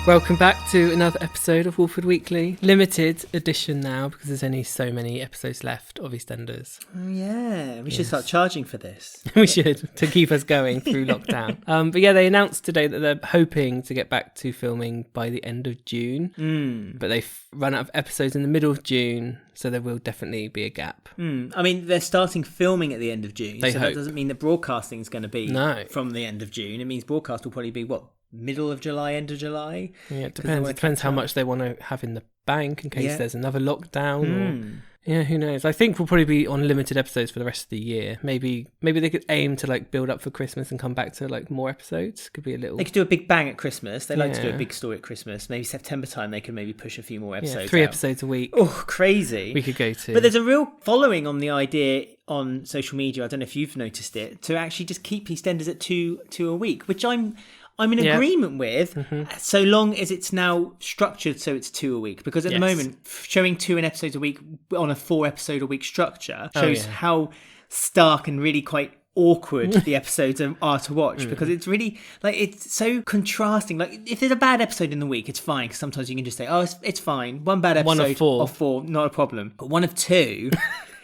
Welcome back to another episode of Walford Weekly. Limited edition now because there's only so many episodes left of EastEnders. Oh yeah, we should start charging for this. We should, to keep us going through lockdown. But yeah, they announced today that they're hoping to get back to filming by the end of June. But they've run out of episodes in the middle of June, so there will definitely be a gap. I mean, they're starting filming at the end of June, They so hope. that doesn't mean that broadcasting is going to be No. from the end of June. It means broadcast will probably be, middle of July, end of July? Yeah, it depends. It depends how much they want to have in the bank in case there's another lockdown. Or, yeah, who knows? I think we'll probably be on limited episodes for the rest of the year. Maybe they could aim to like build up for Christmas and come back to like more episodes. Could be a little. They could do a big bang at Christmas. They like to do a big story at Christmas. Maybe September time they could maybe push a few more episodes. 3 out. episodes a week. Oh, crazy! We could go to. But there's a real following on the idea on social media. I don't know if you've noticed it, to actually just keep EastEnders at two a week, which I'm in agreement with, so long as it's now structured so it's 2 a week. Because at the moment, showing 2 episodes a week on a 4 episode a week structure shows how stark and really quite awkward the episodes are to watch, because it's really like, it's so contrasting. Like, if there's a bad episode in the week, it's fine, because sometimes you can just say, oh, it's fine, one bad episode of four, not a problem. But one of 2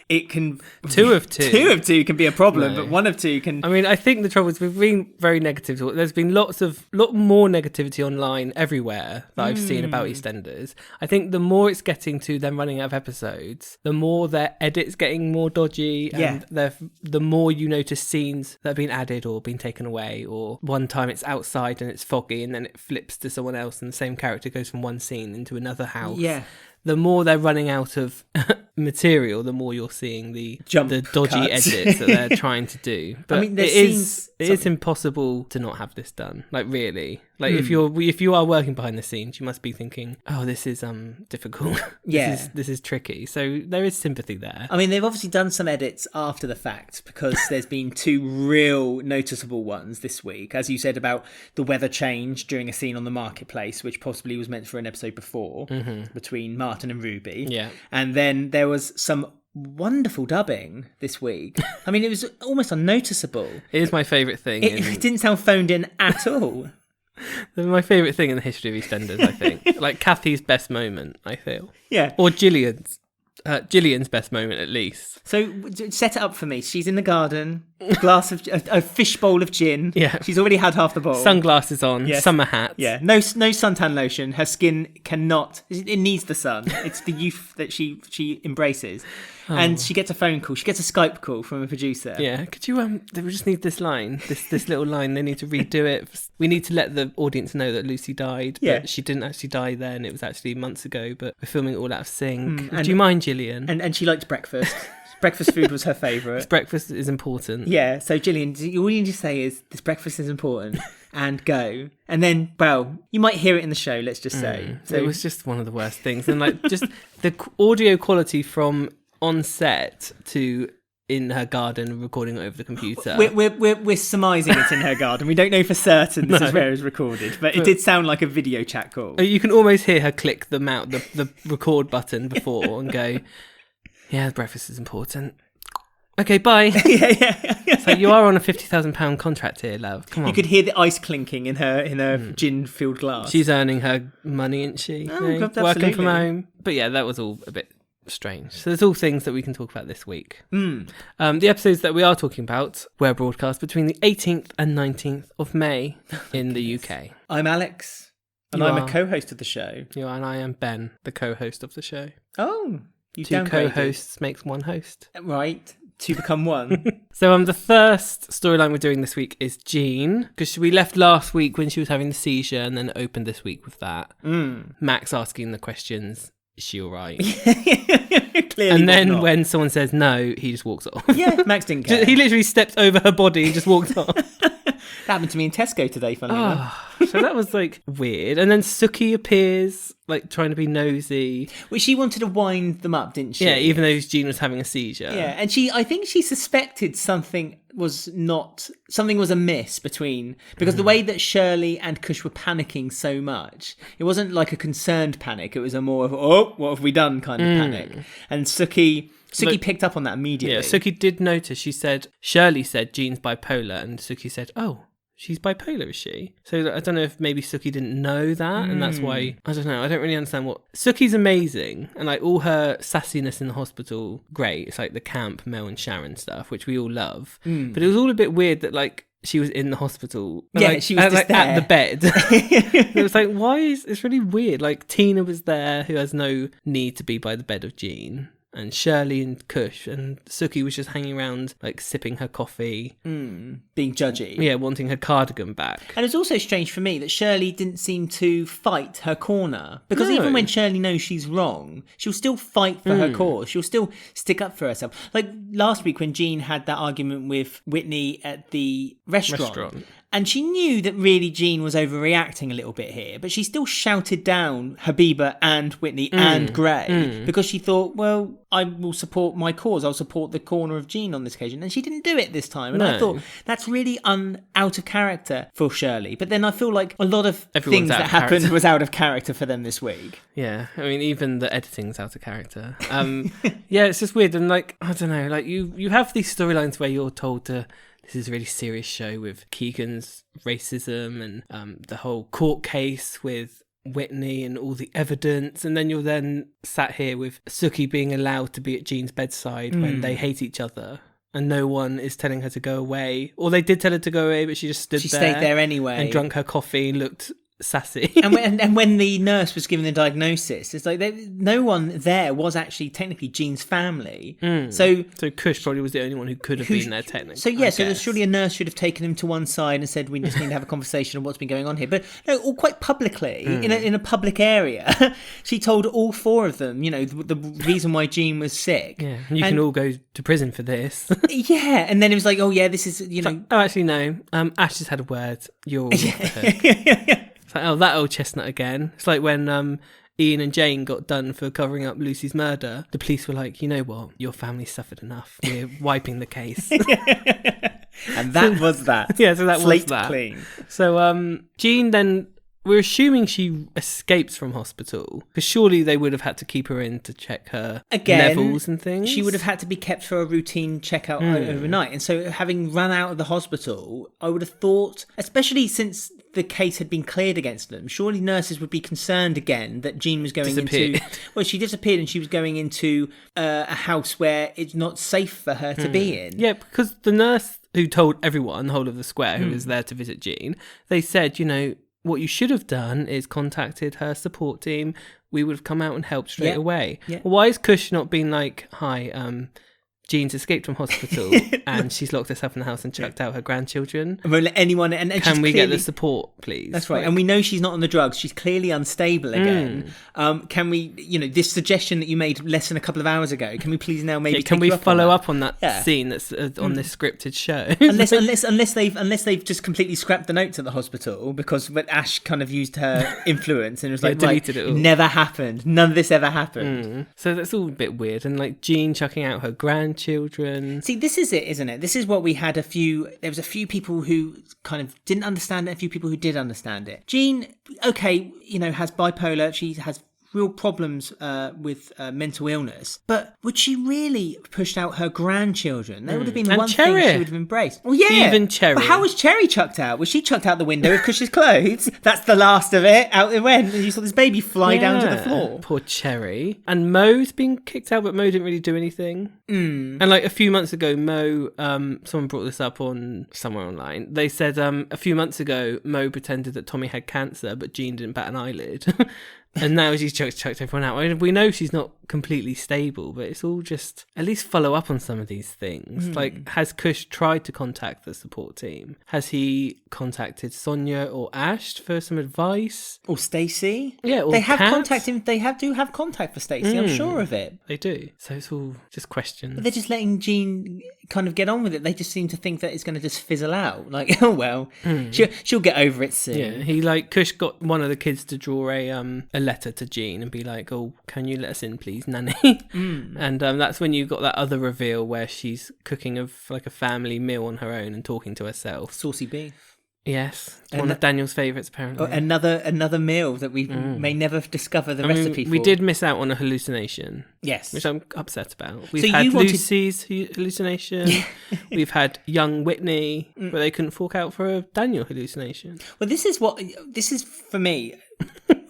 it can 2 of 2. 2 of 2 can be a problem, but 1 of 2 can. I mean, I think the trouble is we've been very negative. There's been lot more negativity online everywhere that I've seen about EastEnders. I think the more it's getting to them running out of episodes, the more their edits getting more dodgy, and the more you notice scenes that have been added or been taken away, or one time it's outside and it's foggy and then it flips to someone else and the same character goes from one scene into another house. Yeah. The more they're running out of material, the more you're seeing the dodgy edits that they're trying to do. But I mean, it is impossible to not have this done. Like, really. Like, if you are working behind the scenes, you must be thinking, oh, this is difficult. This is tricky. So there is sympathy there. I mean, they've obviously done some edits after the fact, because there's been 2 real noticeable ones this week. As you said about the weather change during a scene on the marketplace, which possibly was meant for an episode before, between Martin and Ruby. Yeah. And then there was some wonderful dubbing this week. I mean, it was almost unnoticeable. It is my favourite thing. It didn't sound phoned in at all. They're my favourite thing in the history of EastEnders, I think. Like Kathy's best moment, I feel. Yeah. Or Gillian's best moment, at least. So set it up for me. She's in the garden, a fish bowl of gin. Yeah. She's already had half the bowl. Sunglasses on, summer hat. Yeah. No suntan lotion. Her skin cannot. It needs the sun. It's the youth that she embraces. Oh. And she gets a phone call. She gets a Skype call from a producer. Yeah. Could you we just need this line, this little line. They need to redo it. We need to let the audience know that Lucy died. But she didn't actually die then. It was actually months ago. But we're filming it all out of sync. Do you mind, Gillian? And she liked breakfast. Breakfast food was her favourite. Breakfast is important. Yeah. So Gillian, all you need to say is, this breakfast is important. And go. And then, well, you might hear it in the show, let's just say. So it was just one of the worst things. And like, just the audio quality from on set to in her garden recording it over the computer. We're surmising it's in her garden. We don't know for certain this is where it was recorded, but it did sound like a video chat call. You can almost hear her click the record button before and go, yeah, breakfast is important. Okay, bye. Yeah. So you are on a £50,000 contract here, love. Come on. You could hear the ice clinking in her gin-filled glass. She's earning her money, isn't she? Oh, God, working from home. But yeah, that was all a bit strange. So there's all things that we can talk about this week. The episodes that we are talking about were broadcast between the 18th and 19th of May in the UK. I'm Alex, and I'm a co-host of the show. You are, and I am Ben, the co-host of the show. Oh, you 2 co-hosts makes 1 host. Right. To become 1. So the first storyline we're doing this week is Jean, because we left last week when she was having the seizure and then opened this week with that. Max asking the questions, is she all right? Clearly. And then when someone says no, he just walks off. Yeah, Max didn't care. He literally stepped over her body and just walked off. That happened to me in Tesco today, funny enough. So that was like weird. And then Suki appears, like trying to be nosy. Well, she wanted to wind them up, didn't she? Yeah, even though Jean was having a seizure. Yeah, and I think she suspected something was amiss because the way that Shirley and Kush were panicking so much, it wasn't like a concerned panic. It was a more of, oh, what have we done kind of panic. And Suki picked up on that immediately. Yeah, Suki did notice. Shirley said Jean's bipolar, and Suki said, oh, she's bipolar, is she? So I don't know if maybe Suki didn't know that, and that's why, I don't know, I don't really understand what... Suki's amazing, and like all her sassiness in the hospital, great. It's like the camp, Mel and Sharon stuff, which we all love. But it was all a bit weird that like she was in the hospital. Yeah, like, she was just there. At the bed. It was like, why is... It's really weird. Like Tina was there, who has no need to be by the bed of Jean. And Shirley and Kush, and Suki was just hanging around, like sipping her coffee. Being judgy. Yeah, wanting her cardigan back. And it's also strange for me that Shirley didn't seem to fight her corner. Because No. even when Shirley knows she's wrong, she'll still fight for her cause. She'll still stick up for herself. Like last week when Jean had that argument with Whitney at the restaurant. And she knew that really Jean was overreacting a little bit here, but she still shouted down Habiba and Whitney and Gray because she thought, well, I will support my cause. I'll support the corner of Jean on this occasion. And she didn't do it this time. And I thought that's really out of character for Shirley. But then I feel like a lot of things that happened was out of character for them this week. Yeah, I mean, even the editing's out of character. Yeah, it's just weird. And like, I don't know, like you have these storylines where you're told to... This is a really serious show with Keegan's racism and the whole court case with Whitney and all the evidence. And then you're then sat here with Suki being allowed to be at Jean's bedside when they hate each other. And no one is telling her to go away. Or they did tell her to go away, but she just stood there. She stayed there anyway. And drank her coffee and looked... sassy. and when the nurse was given the diagnosis, it's like no one there was actually technically Jean's family. So Kush probably was the only one who could have been there technically. So yeah, so surely a nurse should have taken him to one side and said, we just need to have a conversation on what's been going on here. But no, all quite publicly in a public area, she told all four of them, the reason why Jean was sick. Yeah, you can all go to prison for this. Yeah, and then it was like, oh yeah, this is Oh, actually no. Ash just had a word. You're all off the hook. It's like, oh, that old chestnut again. It's like when Ian and Jane got done for covering up Lucy's murder. The police were like, you know what? Your family suffered enough. We're wiping the case. And that was that. Yeah, so that Slate was that. Clean. So Jean then... We're assuming she escapes from hospital because surely they would have had to keep her in to check her levels and things. She would have had to be kept for a routine checkout overnight. And so having run out of the hospital, I would have thought, especially since the case had been cleared against them, surely nurses would be concerned again that Jean was going into... Well, she disappeared and she was going into a house where it's not safe for her to be in. Yeah, because the nurse who told everyone, the whole of the square, who was there to visit Jean, they said, what you should have done is contacted her support team. We would have come out and helped straight away. Yeah. Why is Kush not being like, hi, Jean's escaped from hospital and she's locked herself in the house and chucked out her grandchildren? And won't let anyone... And can we get the support, please? That's right. And we know she's not on the drugs. She's clearly unstable again. Can we, this suggestion that you made less than a couple of hours ago, can we please now maybe can we follow up on that scene that's on this scripted show? unless they've just completely scrapped the notes at the hospital because Ash kind of used her influence and was like, deleted it all. Never happened. None of this ever happened. So that's all a bit weird. And like Jean chucking out her grandchildren. See, this is it, isn't it? This is what we had there was a few people who kind of didn't understand it, a few people who did understand it. Jean, okay, has bipolar, she has real problems with mental illness, but would she really pushed out her grandchildren? That would have been the one thing she would have embraced. Well, yeah, even Cherry. But how was Cherry chucked out? Was she chucked out the window with Kush's clothes? That's the last of it. Out it went, and you saw this baby fly down to the floor. Poor Cherry. And Mo's been kicked out, but Mo didn't really do anything. And like a few months ago, Mo, someone brought this up on somewhere online. They said a few months ago, Mo pretended that Tommy had cancer, but Jean didn't bat an eyelid. And now she's chucked everyone out. I mean, we know she's not completely stable, but it's all just at least follow up on some of these things. Like, has Kush tried to contact the support team? Has he contacted Sonia or Ash for some advice? Or Stacey? Yeah, or they have Kat? contact him. They do have contact for Stacey. I'm sure of it. They do. So it's all just questions. But they're just letting Jean kind of get on with it. They just seem to think that it's going to just fizzle out. Like, oh well, she'll get over it soon. Yeah, Kush got one of the kids to draw a letter to Jean and be like, oh, can you let us in please, nanny? And that's when you got that other reveal where she's cooking like a family meal on her own and talking to herself. Saucy beef. Yes, one of Daniel's favourites, apparently. Another meal that we may never discover the recipe for. We did miss out on a hallucination. Yes. Which I'm upset about. We've had Lucy's hallucination. We've had young Whitney, but they couldn't fork out for a Daniel hallucination. Well, this is for me.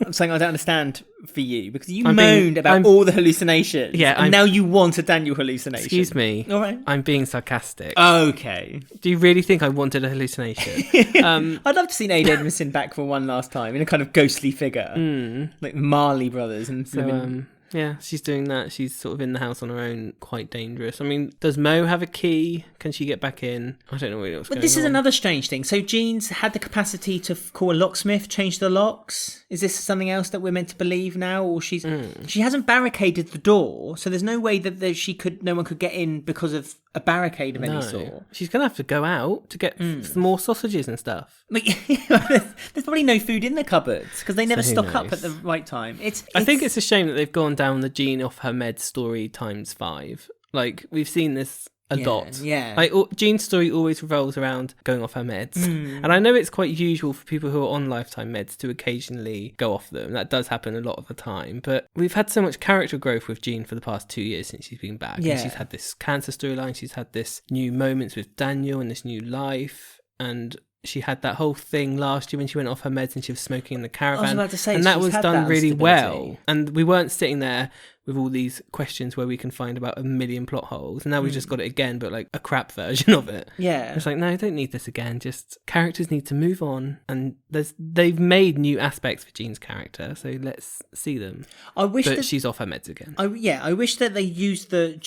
I'm saying I don't understand for you because you moaned about all the hallucinations. Yeah, and now you want a Daniel hallucination. Excuse me. All right. I'm being sarcastic. Okay. Do you really think I wanted a hallucination? I'd love to see Ada Edmondson back for one last time in a kind of ghostly figure, like Marley Brothers and so. Yeah, she's doing that. She's sort of in the house on her own, quite dangerous. I mean, does Mo have a key? Can she get back in? I don't know really what's going on. But this is another strange thing. So Jean's had the capacity to call a locksmith, change the locks. Is this something else that we're meant to believe now? Or she hasn't barricaded the door, so there's no way that no one could get in because of a barricade of any sort. She's going to have to go out to get some more sausages and stuff. There's probably no food in the cupboards because they never stock up at the right time. I think it's a shame that they've gone down the Jean off her meds story ×5. Like, we've seen this a lot. Yeah. Like, Jean's story always revolves around going off her meds. And I know it's quite usual for people who are on lifetime meds to occasionally go off them. That does happen a lot of the time. But we've had so much character growth with Jean for the past 2 years since she's been back. Yeah. And she's had this cancer storyline. She's had this new moments with Daniel and this new life. And she had that whole thing last year when she went off her meds and she was smoking in the caravan. I was about to say, and that was done really well. And we weren't sitting there with all these questions where we can find about a million plot holes. And now we've just got it again, but like a crap version of it. Yeah. It's like, no, I don't need this again. Just characters need to move on. And they've made new aspects for Jean's character, so let's see them. I wish that she's off her meds again. I wish that they used the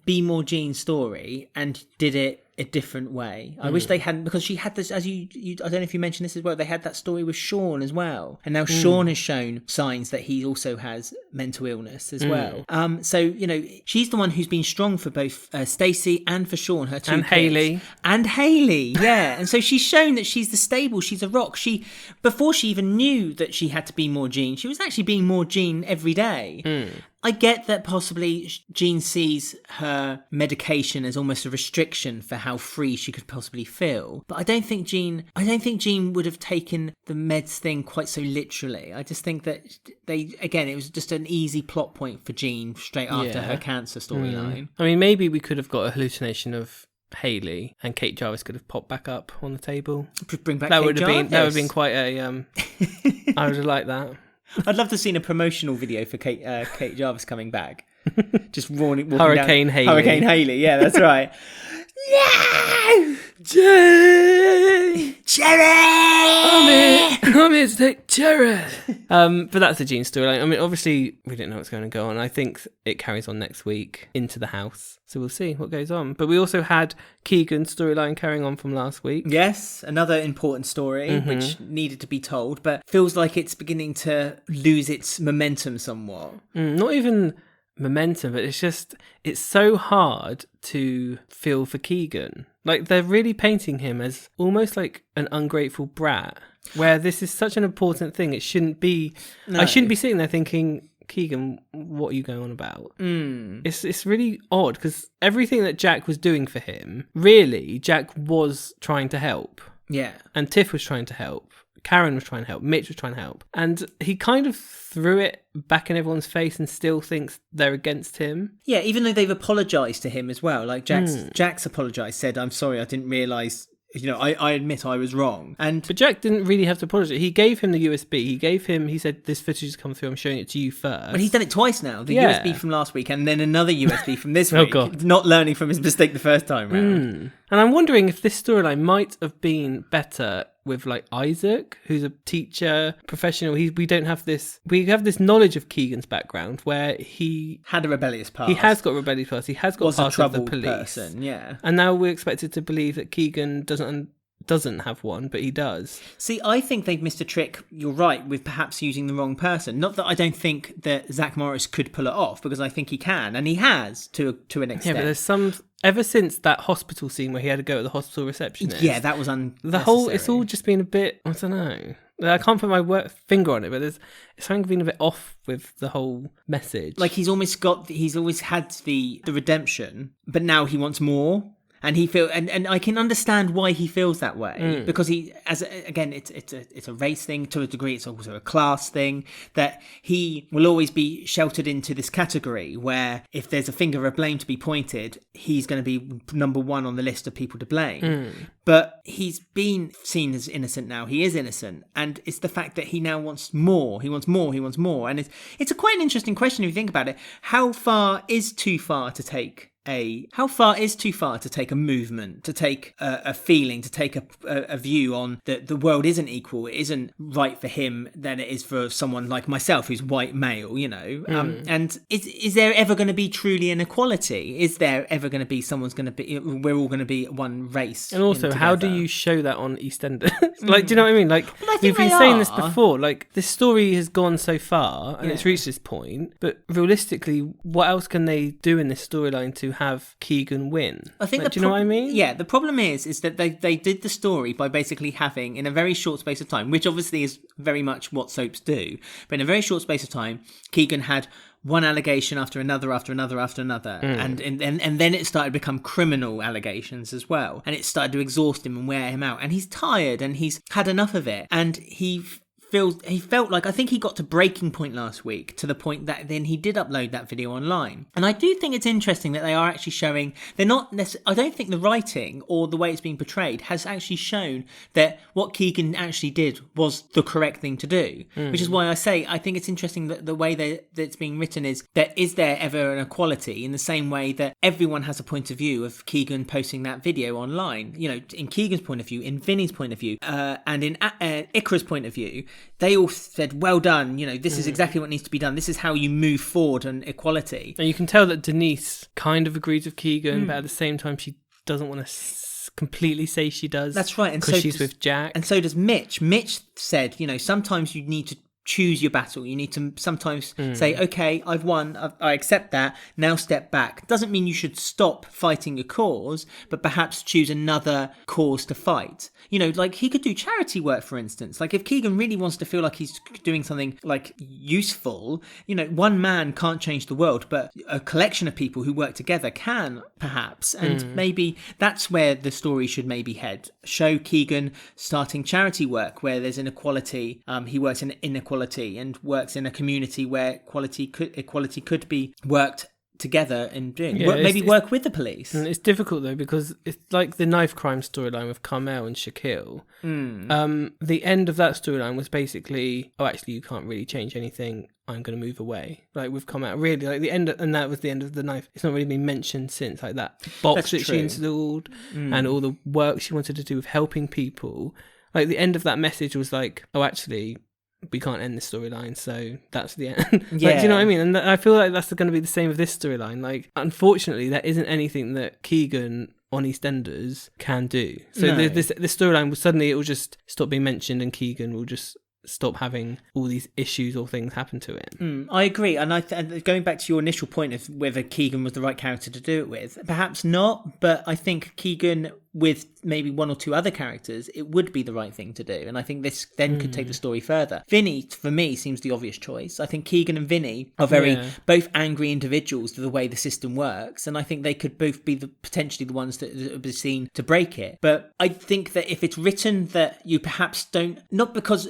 Be More Jean story and did it a different way. I wish they hadn't, because she had this, as you I don't know if you mentioned this as well, they had that story with Sean as well. And now Sean has shown signs that he also has mental illness as well. So, you know, she's the one who's been strong for both Stacey and for Sean, her two kids. And Hayley, yeah. And so she's shown that she's the stable, she's a rock. Before she even knew that she had to be more Jean, she was actually being more Jean every day. I get that possibly Jean sees her medication as almost a restriction for how free she could possibly feel. But I don't think Jean would have taken the meds thing quite so literally. I just think that it was just an easy plot point for Jean straight after her cancer storyline. I mean, maybe we could have got a hallucination of Hayley and Kate Jarvis could have popped back up on the table. Bring back that Kate would have Jarvis. been that would have been quite a I would have liked that. I'd love to have seen a promotional video for Kate Jarvis coming back. Just walking Hurricane down. Hayley. Hurricane Hayley, yeah, that's right. Yeah! Cherry! I'm here to take Cherry! But that's the Jean storyline. I mean, obviously, we don't know what's going to go on. I think it carries on next week into the house. So we'll see what goes on. But we also had Keegan's storyline carrying on from last week. Yes, another important story which needed to be told, but feels like it's beginning to lose its momentum somewhat. Not even momentum, but it's so hard to feel for Keegan. Like, they're really painting him as almost like an ungrateful brat, where this is such an important thing. It shouldn't be. No. I shouldn't be sitting there thinking, Keegan, what are you going on about? It's really odd, because everything that Jack was doing for him, really, Jack was trying to help. Yeah. And Tiff was trying to help. Karen was trying to help. Mitch was trying to help. And he kind of threw it back in everyone's face and still thinks they're against him. Yeah, even though they've apologised to him as well. Like, Jack's apologised, said, I'm sorry, I didn't realise... You know, I admit I was wrong. But Jack didn't really have to apologise. He gave him the USB. He said, this footage has come through, I'm showing it to you first. But he's done it twice now. The USB from last week and then another USB from this week. Oh, God. Not learning from his mistake the first time round. And I'm wondering if this storyline might have been better with, like, Issac, who's a teacher, professional. We have this knowledge of Keegan's background where he had a rebellious past. He has got a rebellious past. He has got was past a of the troubled police. Person, yeah. And now we're expected to believe that Keegan doesn't have one, but he does. See, I think they've missed a trick, you're right, with perhaps using the wrong person. Not that I don't think that Zach Morris could pull it off, because I think he can, and he has to an extent. Yeah, but there's some... Ever since that hospital scene where he had to go at the hospital receptionist... Yeah, that was unnecessary. It's all just been a bit... I don't know. I can't put my finger on it, but it's something been a bit off with the whole message. Like, he's always had the redemption, but now he wants more. And and I can understand why he feels that way, because it's a race thing to a degree. It's also a class thing, that he will always be sheltered into this category where if there's a finger of blame to be pointed, he's going to be number one on the list of people to blame. But he's been seen as innocent now. He is innocent. And it's the fact that he now wants more. He wants more. He wants more. And it's a quite an interesting question if you think about it. How far is too far to take a movement, to take a feeling, to take a view on that the world isn't equal, it isn't right for him than it is for someone like myself who's white male, and is there ever going to be truly an equality? Is there ever going to be we're all going to be one race? And also, how do you show that on EastEnders? Like, do you know what I mean? Like, we've been saying this before, like, this story has gone so far and it's reached this point, but realistically, what else can they do in this storyline to have Keegan win? I think do you know what I mean? Yeah, the problem is that they did the story by basically having, in a very short space of time, which obviously is very much what soaps do, but in a very short space of time, Keegan had one allegation after another, and then it started to become criminal allegations as well, and it started to exhaust him and wear him out, and he's tired and he's had enough of it, and he felt like, I think he got to breaking point last week, to the point that then he did upload that video online. And I do think it's interesting that they are actually showing, I don't think the writing or the way it's being portrayed has actually shown that what Keegan actually did was the correct thing to do, which is why I say I think it's interesting that the way that it's being written is there ever an equality, in the same way that everyone has a point of view of Keegan posting that video online, in Keegan's point of view, in Vinny's point of view, and in Ikra's point of view. They all said, well done, this is exactly what needs to be done. This is how you move forward on equality. And you can tell that Denise kind of agrees with Keegan, but at the same time, she doesn't want to completely say she does. That's right. Because she's with Jack. And so does Mitch. Mitch said, sometimes you need to choose your battle. You need to sometimes say, okay, I've won, I accept that, now step back. Doesn't mean you should stop fighting your cause, but perhaps choose another cause to fight. Like, he could do charity work, for instance. Like, if Keegan really wants to feel like he's doing something like useful, one man can't change the world, but a collection of people who work together can, perhaps. And maybe that's where the story should maybe head. Show Keegan starting charity work where there's inequality. He works in inequality and works in a community where equality could be worked together and doing. Work with the police. And it's difficult though, because it's like the knife crime storyline with Carmel and Shaquille. The end of that storyline was basically, actually you can't really change anything, I'm going to move away. Like, we've come out really, like, the end, and that was the end of the knife. It's not really been mentioned since, like that box that she installed and all the work she wanted to do with helping people. Like, the end of that message was like, actually, we can't end this storyline, so that's the end. Like, do you know what I mean? And I feel like that's going to be the same with this storyline. Like, unfortunately, there isn't anything that Keegan on EastEnders can do. So this storyline it will just stop being mentioned, and Keegan will just stop having all these issues or things happen to it. I agree, and going back to your initial point of whether Keegan was the right character to do it with, perhaps not, but I think Keegan with maybe one or two other characters, it would be the right thing to do, and I think this then could take the story further. Vinny, for me, seems the obvious choice. I think Keegan and Vinny are both angry individuals to the way the system works, and I think they could both be potentially the ones that would be seen to break it. But I think that if it's written that you perhaps don't, not because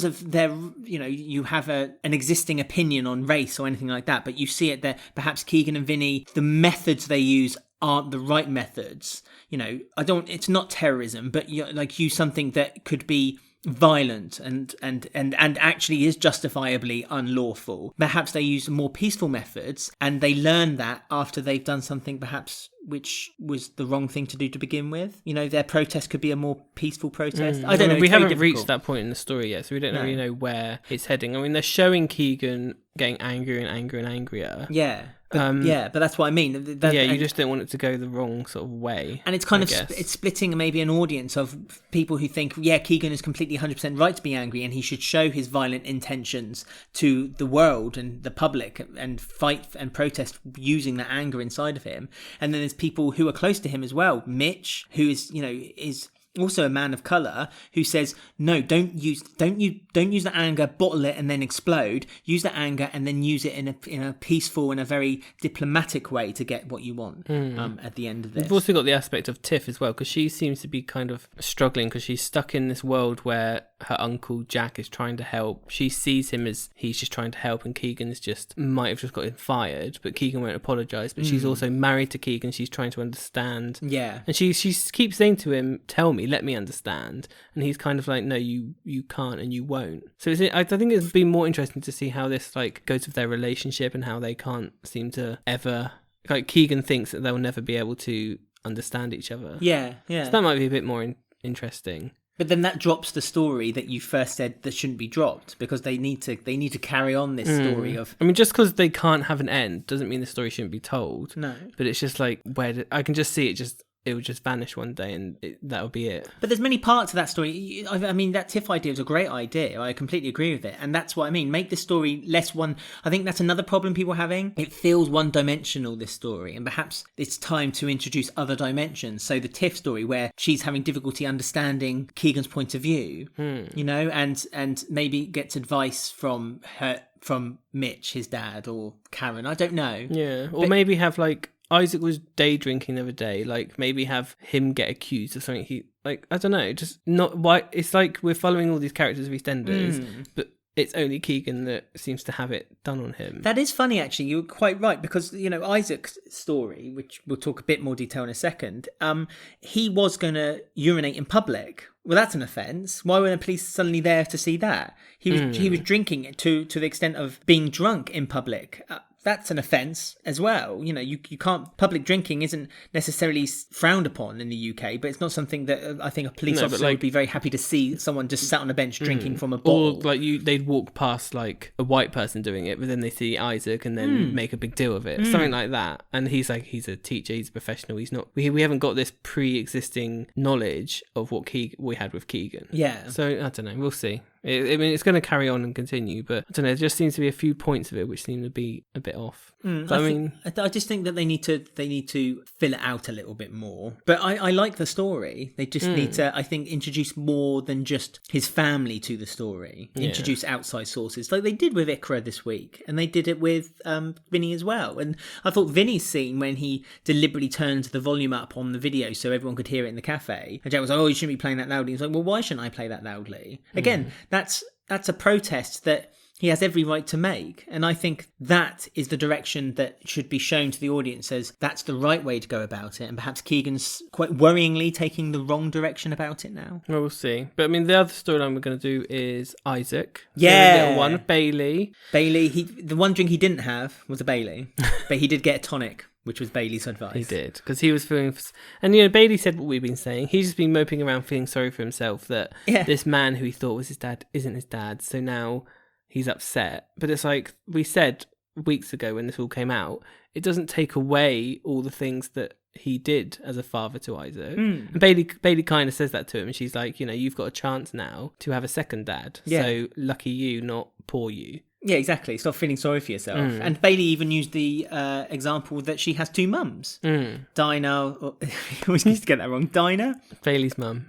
of their, you have an existing opinion on race or anything like that, but you see it that perhaps Keegan and Vinny, the methods they use aren't the right methods. It's not terrorism, but use something that could be violent and actually is justifiably unlawful. Perhaps they use more peaceful methods, and they learn that after they've done something perhaps which was the wrong thing to do to begin with. Their protest could be a more peaceful protest. I don't know. We haven't reached that point in the story yet, so we don't really know where it's heading. I mean, they're showing Keegan getting angrier and angrier and angrier. Yeah. But that's what I mean. You just don't want it to go the wrong sort of way. And it's kind of it's splitting maybe an audience of people who think, Keegan is completely 100% right to be angry, and he should show his violent intentions to the world and the public and fight and protest using that anger inside of him. And then there's people who are close to him as well. Mitch, who is also a man of colour, who says, no, don't use the anger, bottle it and then explode. Use the anger and then use it in a peaceful and a very diplomatic way to get what you want at the end of this. We've also got the aspect of Tiff as well, because she seems to be kind of struggling because she's stuck in this world where her uncle Jack is trying to help. She sees him as he's just trying to help, and Keegan's might have just got him fired, but Keegan won't apologise. But she's also married to Keegan. She's trying to understand. Yeah. And she keeps saying to him, tell me, let me understand. And he's kind of like, no, you can't and you won't. So I think it's been more interesting to see how this like goes with their relationship and how they can't seem to ever, like Keegan thinks that they'll never be able to understand each other. Yeah. So that might be a bit more interesting. But then that drops the story that you first said that shouldn't be dropped, because they need to carry on this story of. I mean, just because they can't have an end doesn't mean the story shouldn't be told. No. But it's just like I can just see it would just vanish one day and that'll be it. But there's many parts of that story. I mean, that Tiff idea was a great idea. I completely agree with it. And that's what I mean. Make the story less one. I think that's another problem people are having. It feels one-dimensional, this story. And perhaps it's time to introduce other dimensions. So the Tiff story, where she's having difficulty understanding Keegan's point of view, you know, and maybe gets advice from Mitch, his dad, or Karen. I don't know. Yeah. Or maybe have like, Isaac was day drinking the other day, like maybe have him get accused of something I don't know, just not why. It's like we're following all these characters of EastEnders, but it's only Keegan that seems to have it done on him. That is funny, actually. You're quite right, because, you know, Isaac's story, which we'll talk a bit more detail in a second, he was going to urinate in public. Well, that's an offence. Why were the police suddenly there to see that? He was drinking to the extent of being drunk in public. That's an offence as well. You know, you can't. Public drinking isn't necessarily frowned upon in the UK, but it's not something that I think a police officer would be very happy to see someone just sat on a bench drinking from a bottle. Or like they'd walk past like a white person doing it, but then they see Isaac and then make a big deal of it, something like that. And he's a teacher, he's a professional. He's not. We haven't got this pre-existing knowledge of what we had with Keegan. Yeah. So I don't know. We'll see. I mean, it's going to carry on and continue, but I don't know. There just seems to be a few points of it which seem to be a bit off. I just think that they need to fill it out a little bit more. But I like the story. They just need to, I think, introduce more than just his family to the story. Yeah. Introduce outside sources, like they did with Ikra this week, and they did it with Vinny as well. And I thought Vinny's scene when he deliberately turned the volume up on the video so everyone could hear it in the cafe, and Jack was like, "Oh, you shouldn't be playing that loudly." He's like, "Well, why shouldn't I play that loudly?" Again, that's a protest that he has every right to make. And I think that is the direction that should be shown to the audience as that's the right way to go about it. And perhaps Keegan's quite worryingly taking the wrong direction about it now. Well, we'll see. But I mean, the other storyline we're going to do is Isaac. Yeah. The little one, Bailey. The one drink he didn't have was a Bailey, but he did get a tonic, which was Bailey's advice. He did, because he was feeling... And, you know, Bailey said what we've been saying. He's just been moping around feeling sorry for himself that this man who he thought was his dad isn't his dad. So now he's upset. But it's like we said weeks ago when this all came out, it doesn't take away all the things that he did as a father to Isaac. And Bailey kind of says that to him. And she's like, you know, you've got a chance now to have a second dad. Yeah. So lucky you, not poor you. Yeah, exactly. Stop feeling sorry for yourself. And Bailey even used the example that she has two mums. Dinah, I always used to get that wrong. Dinah? Bailey's mum.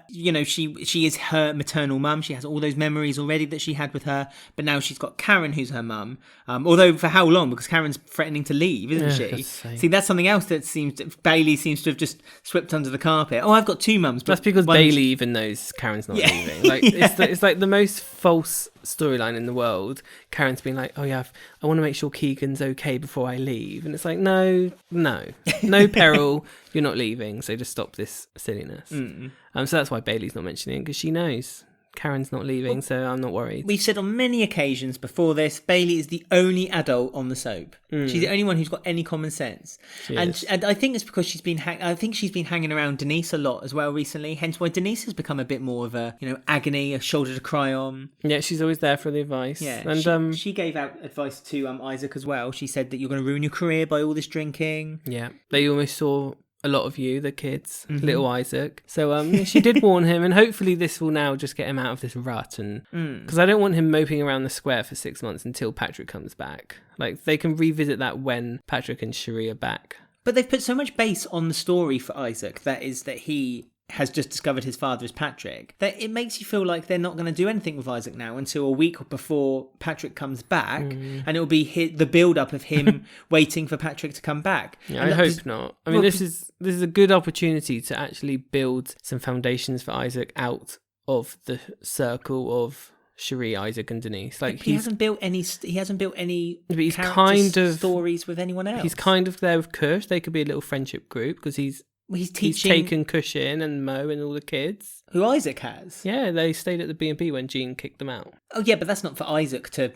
You know, she is her maternal mum. She has all those memories already that she had with her. But now she's got Karen, who's her mum. Although for how long? Because Karen's threatening to leave, isn't she? See, that's something else that Bailey seems to have just swept under the carpet. Oh, I've got two mums. That's because Bailey even knows Karen's not leaving. Like it's like the most false storyline in the world. Karen's been like, oh yeah, I want to make sure Keegan's okay before I leave, and it's like, no peril, you're not leaving, so just stop this silliness. So that's why Bailey's not mentioning it, because she knows Karen's not leaving, so I'm not worried. We've said on many occasions before this, Bailey is the only adult on the soap. She's the only one who's got any common sense. And I think it's because she's been hanging around Denise a lot as well recently, hence why Denise has become a bit more of a, you know, agony, a shoulder to cry on. Yeah, she's always there for the advice. Yeah, and she gave out advice to Isaac as well. She said that you're going to ruin your career by all this drinking. Yeah, they almost saw a lot of you, the kids, little Isaac. So she did warn him, and hopefully this will now just get him out of this rut. And because I don't want him moping around the square for 6 months until Patrick comes back. Like, they can revisit that when Patrick and Cherie are back. But they've put so much base on the story for Issac that he has just discovered his father is Patrick, that it makes you feel like they're not going to do anything with Issac now until a week before Patrick comes back, and it'll be the build-up of him waiting for Patrick to come back. Yeah, I hope not. I mean, this is a good opportunity to actually build some foundations for Issac out of the circle of Cherie, Issac, and Denise. Like he hasn't built any. But he's kind of stories with anyone else. He's kind of there with Kush. They could be a little friendship group because he's taken Kush in and Mo and all the kids. Who Issac has. Yeah, they stayed at the B&B when Jean kicked them out. Oh yeah, but that's not for Issac to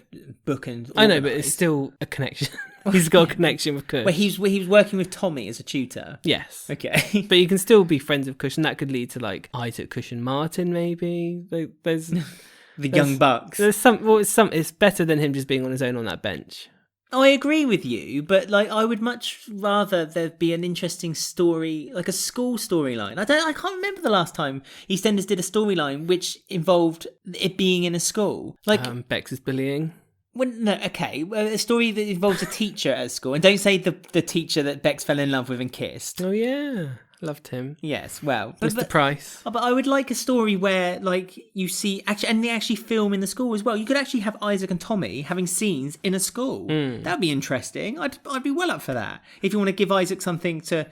book and organise. I know, but it's still a connection. He's got a connection with Kush. Where he was working with Tommy as a tutor. Yes. Okay. But you can still be friends with Kush, and that could lead to like Issac, Kush, and Martin. Maybe there's the young bucks. There's it's better than him just being on his own on that bench. I agree with you, but like I would much rather there be an interesting story, like a school storyline. I can't remember the last time EastEnders did a storyline which involved it being in a school. Like Bex is bullying. A story that involves a teacher at school, and don't say the teacher that Bex fell in love with and kissed. Oh yeah. Loved him. Yes, well, Mr. Price. But I would like a story where, like, you see and they actually film in the school as well. You could actually have Issac and Tommy having scenes in a school. That'd be interesting. I'd be well up for that. If you want to give Issac something to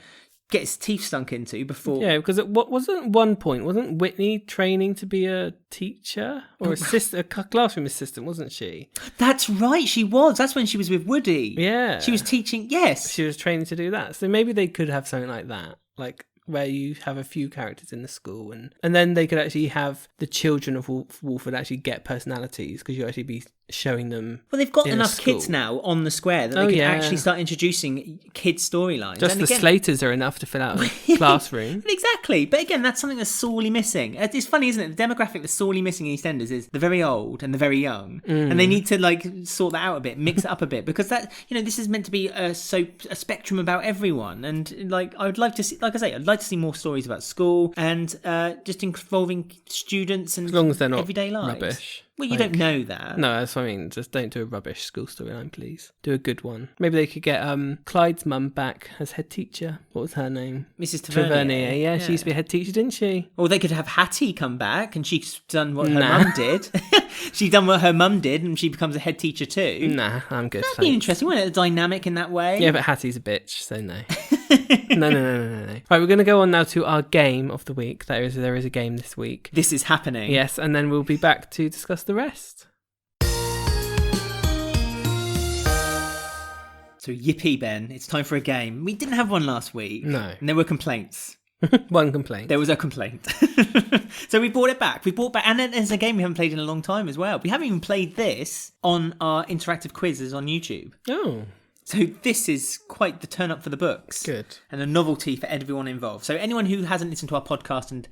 get his teeth stunk into before. Yeah, because at one point wasn't Whitney training to be a teacher or a classroom assistant, wasn't she? That's right, she was. That's when she was with Woody. Yeah, she was teaching. Yes, she was training to do that. So maybe they could have something like that. Like where you have a few characters in the school and then they could actually have the children of Walford actually get personalities because you actually be showing them. Well, they've got enough kids now on the square that they can actually start introducing kids' storylines. Just the Slaters are enough to fill out a classroom. Exactly. But again, that's something that's sorely missing. It's funny, isn't it? The demographic that's sorely missing in EastEnders is the very old and the very young. And they need to like sort that out a bit, mix it up a bit, because that, this is meant to be a spectrum about everyone. And like, I would like to see, like I say, I'd like to see more stories about school and just involving students and as long as they're not everyday lives. Rubbish. Well, you don't know that. No, that's what I mean. Just don't do a rubbish school storyline, please. Do a good one. Maybe they could get Clyde's mum back as head teacher. What was her name? Mrs. Tavernier. Yeah, she used to be a head teacher, didn't she? Or they could have Hattie come back and she's done what her mum did. She's done what her mum did and she becomes a head teacher too. Nah, I'm good. That'd be interesting, wouldn't it? A dynamic in that way. Yeah, but Hattie's a bitch, so no. No. Right, we're going to go on now to our game of the week. There is a game this week. This is happening. Yes, and then we'll be back to discuss the rest. So yippee, Ben, it's time for a game. We didn't have one last week. No. And there were complaints. One complaint. There was a complaint. So we brought it back. And then there's a game we haven't played in a long time as well. We haven't even played this on our interactive quizzes on YouTube. Oh. So this is quite the turn up for the books. Good. And a novelty for everyone involved. So anyone who hasn't listened to our podcast and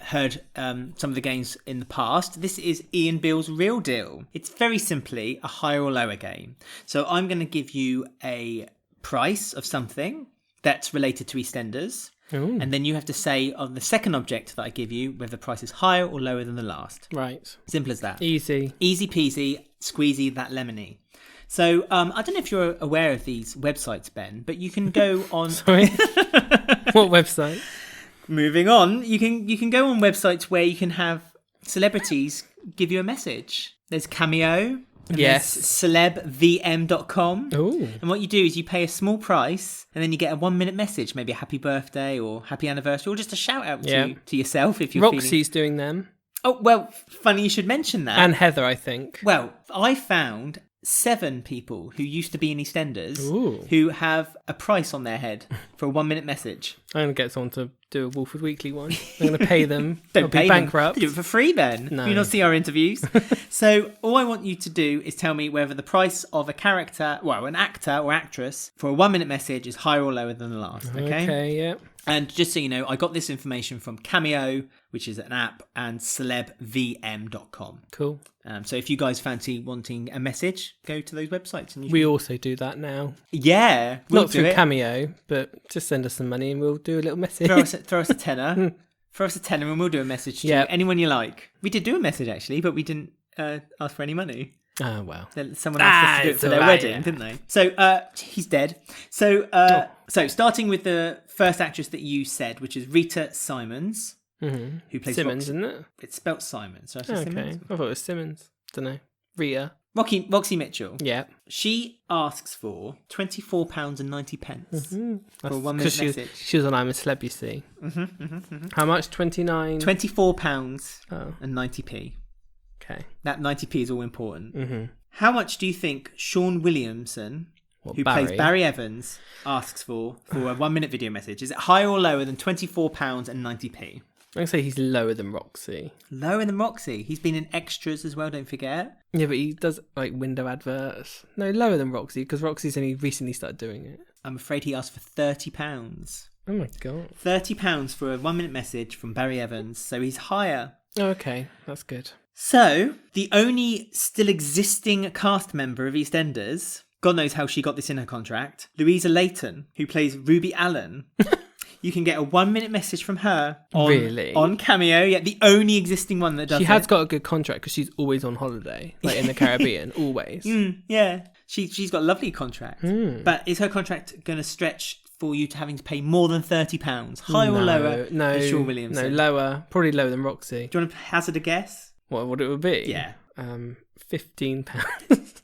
heard some of the games in the past, this is Ian Beale's Real Deal. It's very simply a higher or lower game. So I'm going to give you a price of something that's related to EastEnders. Ooh. And then you have to say on the second object that I give you whether the price is higher or lower than the last. Right. Simple as that. Easy. Easy peasy, squeezy that lemony. So I don't know if you're aware of these websites, Ben, but you can go on... Sorry? What website? Moving on, you can go on websites where you can have celebrities give you a message. There's Cameo. And yes. celebvm.com. Ooh. And what you do is you pay a small price and then you get a 1 minute message, maybe a happy birthday or happy anniversary or just a shout out to yourself if you're Roxy's doing them. Oh, well, funny you should mention that. And Heather, I think. Well, I found 7 people who used to be in EastEnders who have a price on their head for a 1 minute message. I'm going to get someone to do a Walford Weekly one. I'm going to pay them. Don't pay be bankrupt. Them. Do it for free, Ben. No. You not see our interviews. So all I want you to do is tell me whether the price of a character, well, an actor or actress for a 1 minute message is higher or lower than the last. Okay? Okay, yeah. And just so you know, I got this information from Cameo, which is an app, and celebvm.com. Cool. So if you guys fancy wanting a message, go to those websites. And we also do that now. Yeah. We'll Not through Cameo, but just send us some money and we'll do a little message. Throw us a tenner. Throw us a tenner and we'll do a message to anyone you like. We did do a message, actually, but we didn't ask for any money. Oh, well. Someone asked us to do it for their wedding, didn't they? So he's dead. So starting with the first actress that you said, which is Rita Simons, who plays Simmons, Roxy. isn't it? It's spelt Simon. So I said Simmons. I thought it was Simmons. Don't know. Rita. Roxy Mitchell. Yeah. She asks for £24.90 for a 1 minute message. She was on I'm a Celeb, you see. How much? £24.90. Okay. That 90p is all important. How much do you think Sean Williamson, who plays Barry Evans, asks for a 1 minute video message? Is it higher or lower than £24.90? I'm going to say he's lower than Roxy. Lower than Roxy? He's been in extras as well, don't forget. Yeah, but he does like window adverts. No, lower than Roxy, because Roxy's only recently started doing it. I'm afraid he asked for £30. Oh my God. £30 for a 1 minute message from Barry Evans, so he's higher. Oh, okay, that's good. So, the only still existing cast member of EastEnders, God knows how she got this in her contract, Louisa Layton, who plays Ruby Allen. You can get a 1 minute message from her on Cameo. Yeah, the only existing one that does She has got a good contract because she's always on holiday, like in the Caribbean, always. Yeah, she's got a lovely contract. But is her contract going to stretch for you to having to pay more than £30? Higher or lower than Sean Williamson? No, lower. Probably lower than Roxy. Do you want to hazard a guess? What it would be? Yeah. £15.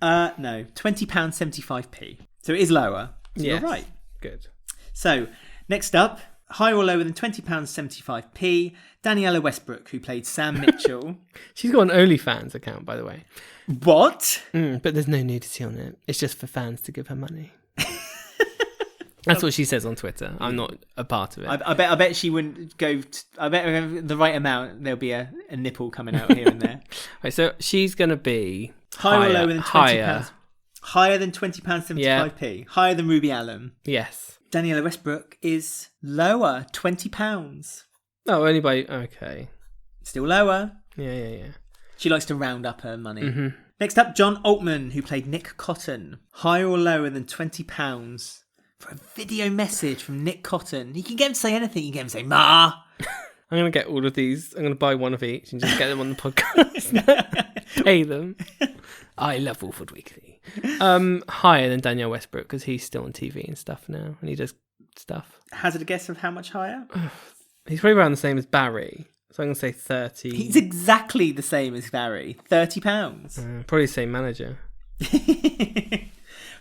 No, £20.75. So it is lower. So yes. You're right. Good. So, next up, higher or lower than £20.75, Daniela Westbrook, who played Sam Mitchell. She's got an OnlyFans account, by the way. What? But there's no nudity on it. It's just for fans to give her money. That's what she says on Twitter. I'm not a part of it. I bet she wouldn't go... I bet the right amount, there'll be a nipple coming out here and there. Right, so she's going to be higher or lower than £20? Higher than £20.75p. Yeah. Higher than Ruby Allen. Yes. Daniela Westbrook is lower, £20. Oh, only by... Okay. Still lower. Yeah. She likes to round up her money. Next up, John Altman, who played Nick Cotton. Higher or lower than £20 for a video message from Nick Cotton. You can get him to say anything. You can get him to say, Ma! I'm going to get all of these. I'm going to buy one of each and just get them on the podcast. Pay them. I love Walford Weekly. Higher than Daniel Westbrook because he's still on TV and stuff now and he does stuff. Hazard a guess of how much higher? He's probably around the same as Barry. So I'm going to say 30. He's exactly the same as Barry. £30. Probably the same manager.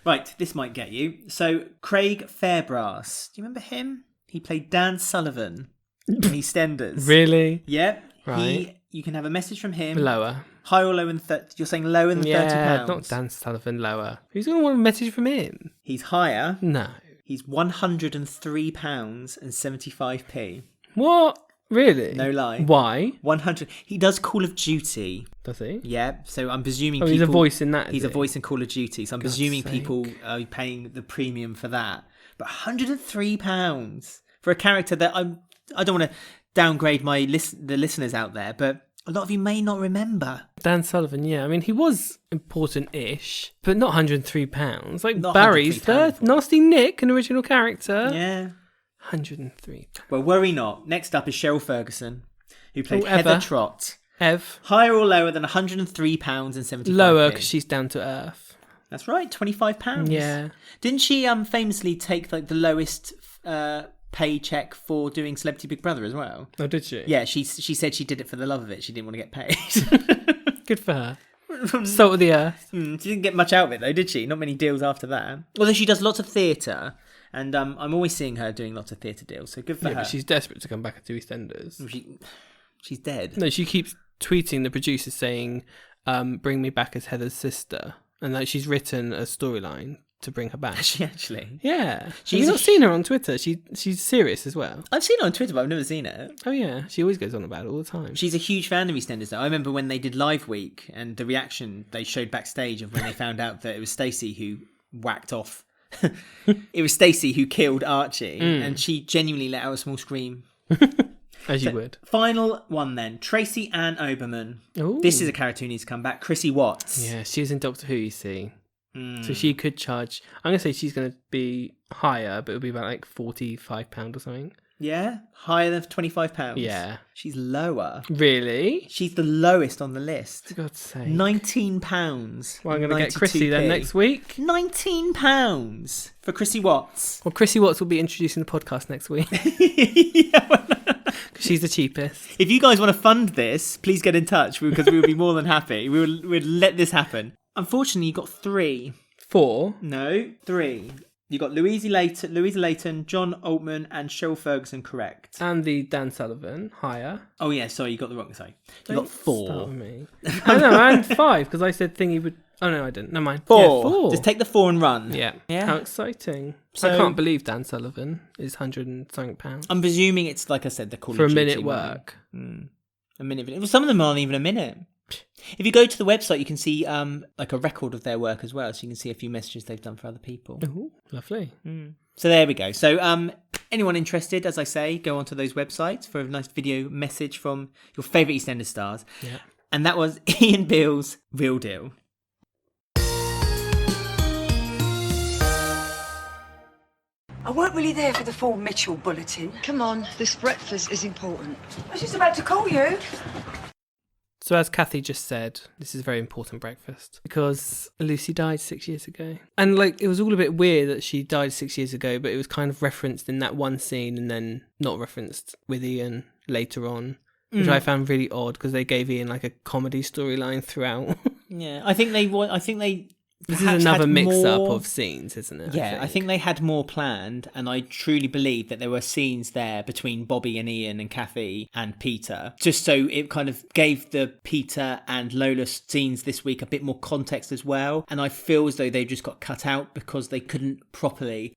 Right, this might get you. So, Craig Fairbrass. Do you remember him? He played Dan Sullivan in EastEnders. Really? Yep. Right. You can have a message from him. Lower. Higher or lower than 30? You're saying lower than £30? Yeah, not Dan Sullivan, lower. Who's going to want a message from him? He's higher. No. He's £103.75. What? Really? No lie. Why? 100. He does Call of Duty. Does he? Yeah. So I'm presuming people... he's a voice in that, He's a voice in Call of Duty. So I'm presuming people are paying the premium for that. But £103 for a character that I don't want to downgrade the listeners out there, but a lot of you may not remember. Dan Sullivan, yeah. I mean, he was important-ish, but not £103. Like Not Barry's £103. Nasty Nick, an original character. Yeah. £103. Well, worry not. Next up is Cheryl Ferguson, who played Heather Trott. Ev. Higher or lower than £103.75? Lower, because she's down to earth. That's right, £25. Yeah. Didn't she famously take like the lowest paycheck for doing Celebrity Big Brother as well? Oh, did she? Yeah, she said she did it for the love of it. She didn't want to get paid. Good for her. Salt of the earth. She didn't get much out of it though, did she? Not many deals after that. Although she does lots of theatre, and I'm always seeing her doing lots of theatre deals, so good for her. But she's desperate to come back to EastEnders. She's dead. No, she keeps tweeting the producers saying, bring me back as Heather's sister. And like she's written a storyline to bring her back. Has she actually? Yeah. Have you not seen her on Twitter? She's serious as well. I've seen her on Twitter, but I've never seen it. Oh yeah, she always goes on about it all the time. She's a huge fan of EastEnders though. I remember when they did Live Week and the reaction they showed backstage of when they found out that it was Stacey who whacked off. It was Stacey who killed Archie, and she genuinely let out a small scream. As you would. Final one then. Tracy Ann Oberman. Ooh. This is a character who needs to come back. Chrissy Watts. Yeah, she was in Doctor Who, you see. So she could charge... I'm going to say she's going to be higher, but it'll be about like £45 or something. Yeah? Higher than £25? Yeah. She's lower. Really? She's the lowest on the list. For God's sake. £19. Well, I'm going to get Chrissy then next week. £19 for Chrissy Watts. Well, Chrissy Watts will be introducing the podcast next week. She's the cheapest. If you guys want to fund this, please get in touch because we would be more than happy. We'd let this happen. Unfortunately, you got 3. 4? No, 3. You got Louisa Layton, John Altman, and Cheryl Ferguson correct. And the Dan Sullivan, higher. Oh yeah, sorry, you got the wrong. Sorry, you got Start 4. with me. I know, and 5 because I said Thingy would. Oh no, I didn't. Never mind. 4. Yeah, 4. Just take the 4 and run. Yeah. How exciting! So, I can't believe Dan Sullivan is £100 and something. I'm presuming it's like I said, the Call for of a Duty minute one. work. A minute. Well, some of them aren't even a minute. If you go to the website, you can see like a record of their work as well, so you can see a few messages they've done for other people. Ooh, lovely. So there we go. So anyone interested, as I say, go onto those websites for a nice video message from your favourite EastEnders stars. Yeah. And that was Ian Beale's Real Deal. I weren't really there for the full Mitchell bulletin. Come on, this breakfast is important. I was just about to call you. So as Kathy just said, this is a very important breakfast because Lucy died 6 years ago. And like it was all a bit weird that she died 6 years ago, but it was kind of referenced in that one scene and then not referenced with Ian later on, which I found really odd because they gave Ian like a comedy storyline throughout. Yeah, I think they This is another mix-up of scenes, isn't it? Yeah, I think they had more planned, and I truly believe that there were scenes there between Bobby and Ian and Kathy and Peter, just so it kind of gave the Peter and Lola scenes this week a bit more context as well. And I feel as though they just got cut out because they couldn't properly,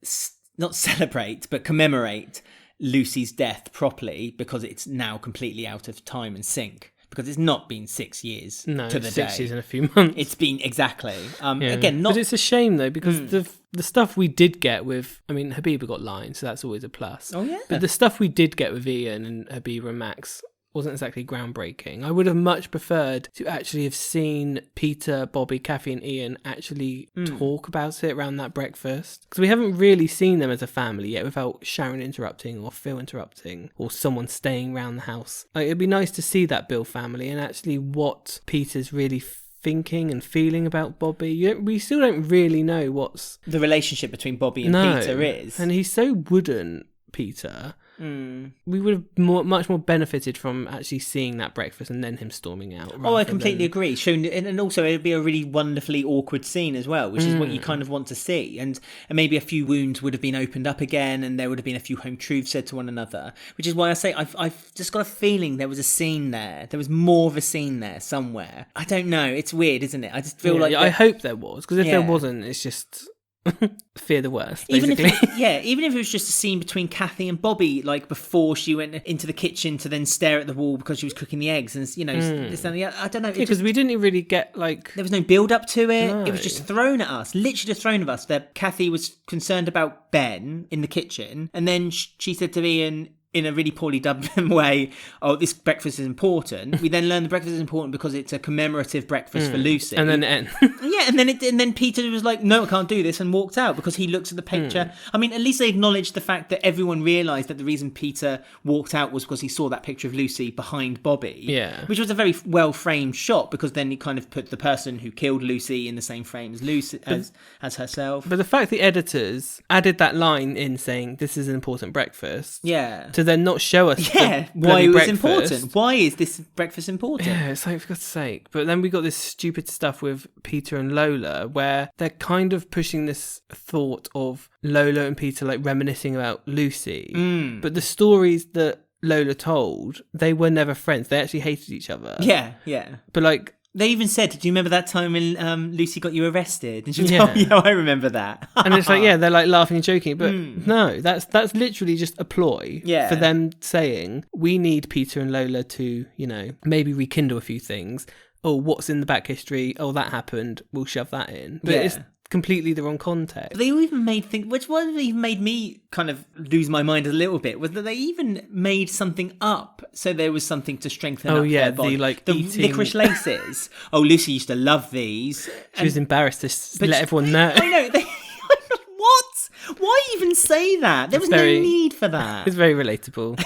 not celebrate, but commemorate Lucy's death properly because it's now completely out of time and sync. Because it's not been 6 years to the 6 day. years and a few months. It's been exactly. Yeah. Again, not. But it's a shame though because the stuff we did get with, I mean, Habiba got lines, so that's always a plus. Oh yeah. But the stuff we did get with Ian and Habiba and Max wasn't exactly groundbreaking. I would have much preferred to actually have seen Peter, Bobby, Kathy and Ian actually talk about it around that breakfast. Because we haven't really seen them as a family yet without Sharon interrupting or Phil interrupting or someone staying around the house. Like, it'd be nice to see that Beale family and actually what Peter's really thinking and feeling about Bobby. We still don't really know what's... the relationship between Bobby and Peter is. And he's so wooden, Peter. We would have much more benefited from actually seeing that breakfast and then him storming out. Oh, I completely agree. And also it would be a really wonderfully awkward scene as well, which is what you kind of want to see. And maybe a few wounds would have been opened up again and there would have been a few home truths said to one another, which is why I say I've just got a feeling there was a scene there. There was more of a scene there somewhere. I don't know. It's weird, isn't it? I just feel like... I hope there was, because if there wasn't, it's just... fear the worst, basically. Even if it was just a scene between Kathy and Bobby, like before she went into the kitchen to then stare at the wall because she was cooking the eggs, and this and the other. I don't know. Because we didn't really get like there was no build up to it. No. It was just thrown at us, literally just thrown at us. That Kathy was concerned about Ben in the kitchen, and then she said to Ian, in a really poorly dubbed way, oh, this breakfast is important. We then learn the breakfast is important because it's a commemorative breakfast for Lucy. And then it ends. Yeah, and then Peter was like, no, I can't do this, and walked out because he looks at the picture. I mean, at least they acknowledged the fact that everyone realised that the reason Peter walked out was because he saw that picture of Lucy behind Bobby. Yeah. Which was a very well-framed shot because then he kind of put the person who killed Lucy in the same frame as Lucy, as herself. But the fact the editors added that line in saying, this is an important breakfast. Yeah. To then not show us why it was breakfast. important. Why is this breakfast important? Yeah, it's like, for God's sake. But then we got this stupid stuff with Peter and Lola where they're kind of pushing this thought of Lola and Peter like reminiscing about Lucy. But the stories that Lola told, they were never friends. They actually hated each other. Yeah. But like... They even said, do you remember that time when Lucy got you arrested? And she was like, yeah, I remember that. And it's like, yeah, they're like laughing and joking. But no, that's literally just a ploy for them saying, we need Peter and Lola to, maybe rekindle a few things. Oh, what's in the back history? Oh, that happened. We'll shove that in. But it's completely the wrong context. They even made things, which one even made me kind of lose my mind a little bit, was that they even made something up so there was something to strengthen up their bond. The eating... licorice laces. Oh, Lucy used to love these. She was embarrassed to let everyone know. I know. What? Why even say that? There was no need for that. It's very relatable.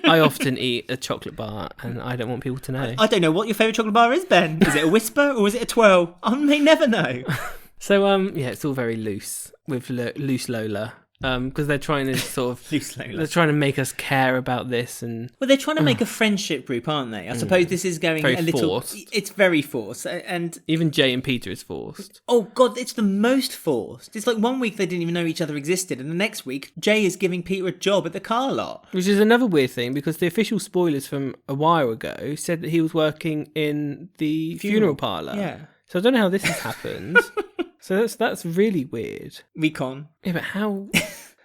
I often eat a chocolate bar and I don't want people to know. I don't know what your favourite chocolate bar is, Ben. Is it a Whisper or is it a twirl? I may never know. So, it's all very loose with loose Lola. Because they're trying to sort of they're trying to make us care about this, and they're trying to make a friendship group, aren't they? I suppose this is going very a little forced. It's very forced, and even Jay and Peter is forced. Oh god, it's the most forced. It's like one week they didn't even know each other existed, and the next week Jay is giving Peter a job at the car lot, which is another weird thing because the official spoilers from a while ago said that he was working in the funeral parlour. Yeah, so I don't know how this has happened. So that's really weird. Recon. Yeah, but how?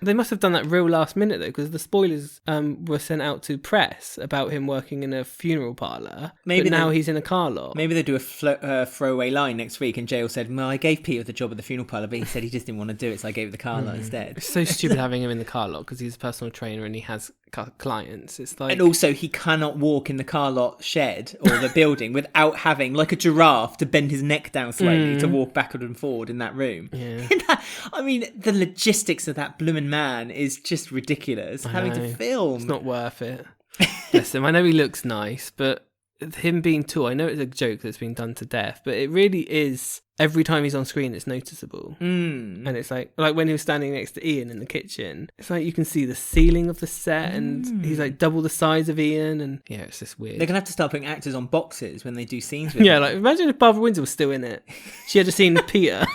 They must have done that real last minute though, because the spoilers were sent out to press about him working in a funeral parlour. But now he's in a car lot. Maybe they do a throwaway line next week, and Jay said, "Well, I gave Peter the job at the funeral parlour, but he said he just didn't want to do it, so I gave it the car lot instead." It's so stupid having him in the car lot because he's a personal trainer and he has clients. It's like, and also he cannot walk in the car lot shed or the building without having like a giraffe to bend his neck down slightly to walk backward and forward in that room. Yeah. I mean, the logistics of that blooming man is just ridiculous. Having to film, it's not worth it. Bless him. I know he looks nice, but him being tall, I know it's a joke that's been done to death, but it really is. Every time he's on screen, it's noticeable. And it's like when he was standing next to Ian in the kitchen, it's like you can see the ceiling of the set and he's like double the size of Ian. And yeah, it's just weird. They're going to have to start putting actors on boxes when they do scenes with him. him. Like imagine if Barbara Windsor was still in it. She had a scene with Peter.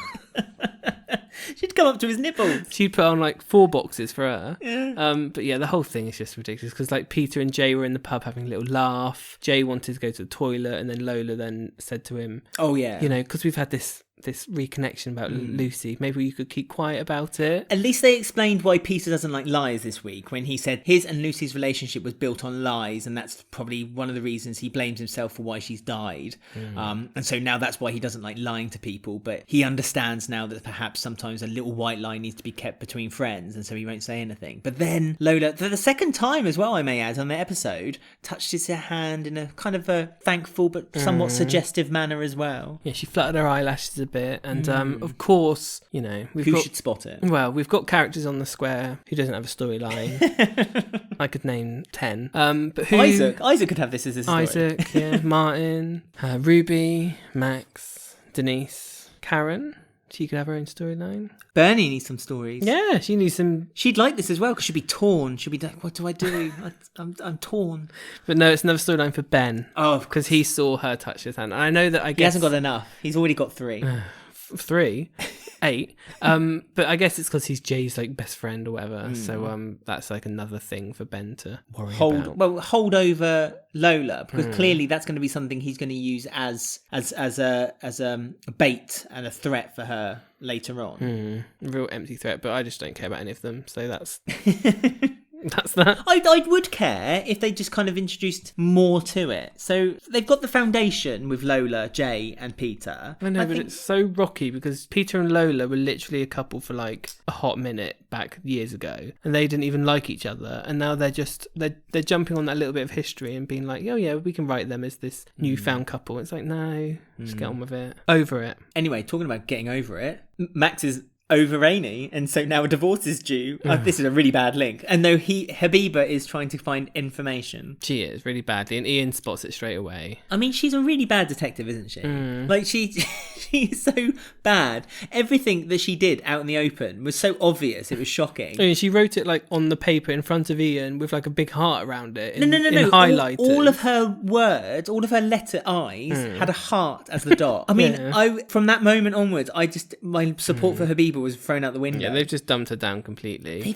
She'd come up to his nipples. She'd put on like 4 boxes for her. Yeah. But yeah, the whole thing is just ridiculous because like Peter and Jay were in the pub having a little laugh. Jay wanted to go to the toilet and then Lola then said to him, "Oh yeah, you know, because we've had this reconnection about Lucy, maybe you could keep quiet about it." At least they explained why Peter doesn't like lies this week when he said his and Lucy's relationship was built on lies, and that's probably one of the reasons he blames himself for why she's died. And so now that's why he doesn't like lying to people, but he understands now that perhaps sometimes a little white lie needs to be kept between friends, and so he won't say anything. But then Lola, for the second time as well, I may add, on the episode, touched his hand in a kind of a thankful but somewhat suggestive manner as well. Yeah, she fluttered her eyelashes a bit, and of course, you know, who should spot it? Well, we've got characters on the square who doesn't have a storyline. I could name 10. But who? Isaac could have this as his story. Isaac, yeah, Martin, Ruby, Max, Denise, Karen. She could have her own storyline. Bernie needs some stories. Yeah, she needs some. She'd like this as well because she'd be torn. She'd be like, "What do I do? I'm torn." But no, it's another storyline for Ben. Oh, because he saw her touch his hand. And I know that he hasn't got enough. He's already got 3. 3, 8. But I guess it's because he's Jay's like best friend or whatever. So that's like another thing for Ben to worry about. Well, hold over Lola because clearly that's going to be something he's going to use as a bait and a threat for her later on. Real empty threat, but I just don't care about any of them. So that's. That's that. I would care if they just kind of introduced more to it. So they've got the foundation with Lola, Jay and Peter. I know, but it's so rocky because Peter and Lola were literally a couple for like a hot minute back years ago, and they didn't even like each other, and now they're jumping on that little bit of history and being like, oh yeah, we can write them as this newfound couple. It's like, no, just get on with it. Over it. Anyway, talking about getting over it, Max is over Rainey, and so now a divorce is due. This is a really bad link. And though Habiba is trying to find information. She is, really badly, and Ian spots it straight away. I mean, she's a really bad detective, isn't she? Like, she's so bad. Everything that she did out in the open was so obvious, it was shocking. I mean, she wrote it, like, on the paper in front of Ian with, like, a big heart around it. No. Highlighters. All of her words, all of her letter I's had a heart as the dot. I mean, from that moment onwards, my support for Habiba was thrown out the window. Yeah, they've just dumped her down completely.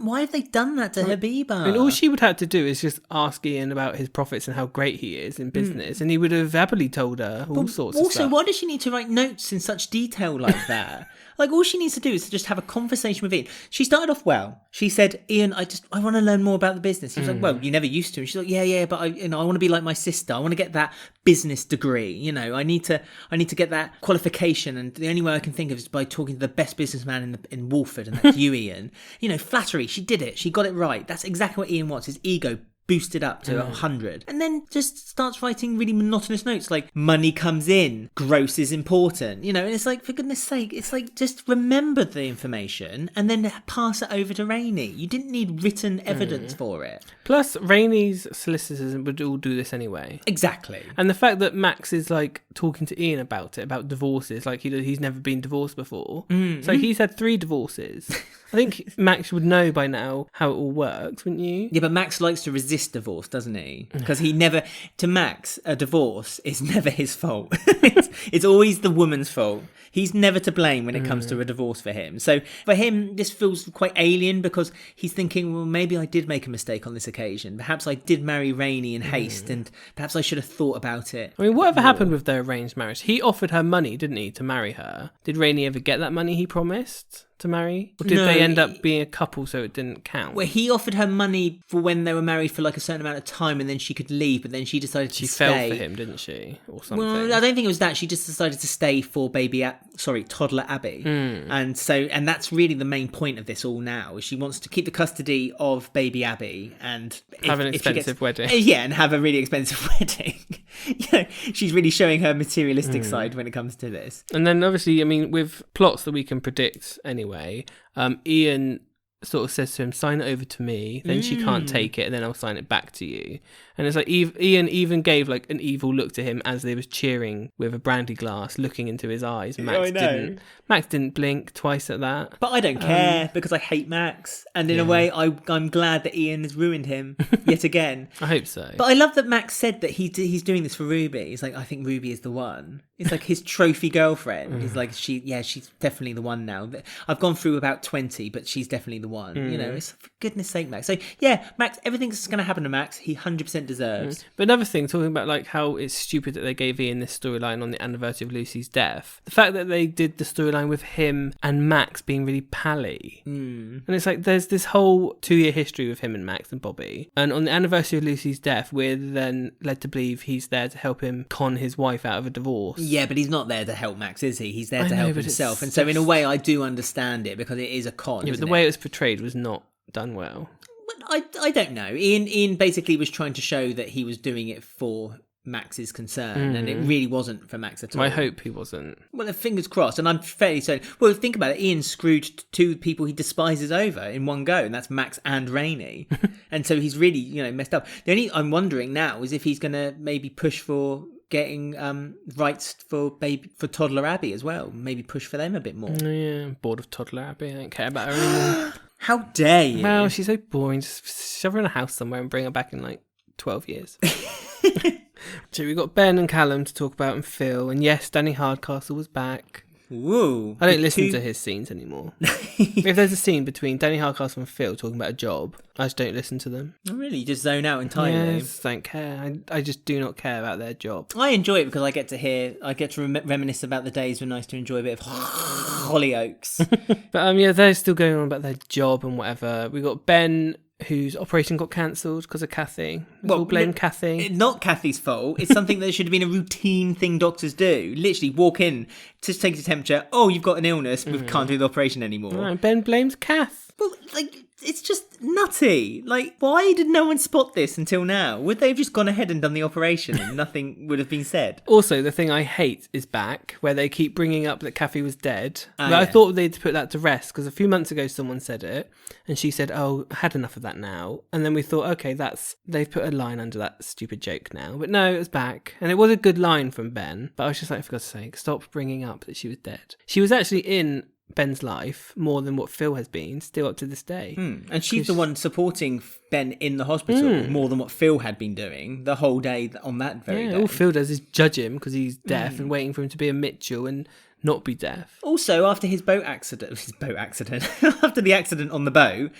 Why have they done that to Habiba? I mean, all she would have to do is just ask Ian about his profits and how great he is in business, and he would have happily told her all sorts of stuff. Also, why does she need to write notes in such detail like that? Like, all she needs to do is to just have a conversation with Ian. She started off well. She said, Ian, I want to learn more about the business. He was like, well, you never used to. And she's like, yeah, but I want to be like my sister. I want to get that business degree. You know, I need to get that qualification. And the only way I can think of is by talking to the best businessman in Walford. And that's you, Ian. You know, flattery. She did it. She got it right. That's exactly what Ian wants. His ego boosted up to 100, and then just starts writing really monotonous notes like money comes in, gross is important, and it's like, for goodness sake, it's like, just remember the information and then pass it over to Rainey. You didn't need written evidence for it. Plus, Rainey's solicitors would all do this anyway. Exactly. And the fact that Max is like talking to Ian about it, about divorces, like he's never been divorced before. So he's had 3 divorces. I think Max would know by now how it all works, wouldn't you? Yeah, but Max likes to resist divorce, doesn't he? Because to Max, a divorce is never his fault. It's always the woman's fault. He's never to blame when it comes to a divorce for him. So for him, this feels quite alien because he's thinking, well, maybe I did make a mistake on this occasion. Perhaps I did marry Rainey in haste and perhaps I should have thought about it. I mean, whatever happened with their arranged marriage? He offered her money, didn't he, to marry her? Did Rainey ever get that money he promised to marry? Or did they end up being a couple so it didn't count? Well, he offered her money for when they were married for like a certain amount of time and then she could leave, but then she decided to stay. She fell for him, didn't she? Or something. Well, I don't think it was that. She just decided to stay for toddler Abby. And that's really the main point of this all now. Is she wants to keep the custody of baby Abby and have an expensive wedding. Yeah, and have a really expensive wedding. She's really showing her materialistic side when it comes to this. And then obviously, I mean, with plots that we can predict anyway, Ian sort of says to him, sign it over to me, then she can't take it, and then I'll sign it back to you. And it's like Ian even gave like an evil look to him as they was cheering with a brandy glass, looking into his eyes. Max didn't blink twice at that. But I don't care because I hate Max, and in a way, I'm glad that Ian has ruined him yet again. I hope so. But I love that Max said that he's doing this for Ruby. He's like, I think Ruby is the one. It's like his trophy girlfriend. He's like, she's definitely the one now. I've gone through about 20, but she's definitely the one. It's for goodness sake, Max. So yeah, Max, everything's going to happen to Max. He 100% deserves. But another thing, talking about like how it's stupid that they gave Ian this storyline on the anniversary of Lucy's death. The fact that they did the storyline with him and Max being really pally. And it's like there's this whole 2-year history with him and Max and Bobby. And on the anniversary of Lucy's death, we're then led to believe he's there to help him con his wife out of a divorce. Yeah, but he's not there to help Max, is he? He's there to help himself. And so in a way, I do understand it because it is a con. Yeah, but the way it was portrayed was not done well. I don't know. Ian basically was trying to show that he was doing it for Max's concern, and it really wasn't for Max at all. I hope he wasn't. Well, fingers crossed, and I'm fairly certain. Well, think about it. Ian screwed 2 people he despises over in one go, and that's Max and Rainey. And so he's really, messed up. The only I'm wondering now is if he's going to maybe push for getting rights for toddler Abby as well. Maybe push for them a bit more. Yeah, I'm bored of toddler Abby. I don't care about her anymore. How dare you? Well, she's so boring. Just shove her in a house somewhere and bring her back in like 12 years. So we've got Ben and Callum to talk about and Phil. And yes, Danny Hardcastle was back. Woo. I don't listen to his scenes anymore. If there's a scene between Danny Hardcastle and Phil talking about a job, I just don't listen to them. Oh, really? You just zone out entirely? I just don't care. I just do not care about their job. I enjoy it because I get to reminisce about the days when I used to enjoy a bit of Hollyoaks. But they're still going on about their job and whatever. We got Ben, whose operation got cancelled because of Kathy. We'll blame Kathy. Not Kathy's fault. It's something that should have been a routine thing doctors do. Literally walk in, just take the temperature. Oh, you've got an illness. We can't do the operation anymore. Right, Ben blames Kath. Well, it's just nutty. Why did no one spot this until now? Would they have just gone ahead and done the operation and nothing would have been said? Also, the thing I hate is back, where they keep bringing up that Kathy was dead. I thought they'd put that to rest, because a few months ago someone said it, and she said, I had enough of that now. And then we thought, okay, they've put a line under that stupid joke now. But no, it was back. And it was a good line from Ben, but I was just like, for God's sake, stop bringing up that she was dead. She was actually in Ben's life more than what Phil has been, still up to this day. And she's the one supporting Ben in the hospital more than what Phil had been doing the whole day on that very day. All Phil does is judge him because he's deaf and waiting for him to be a Mitchell and not be deaf. Also, after his boat accident, after the accident on the boat,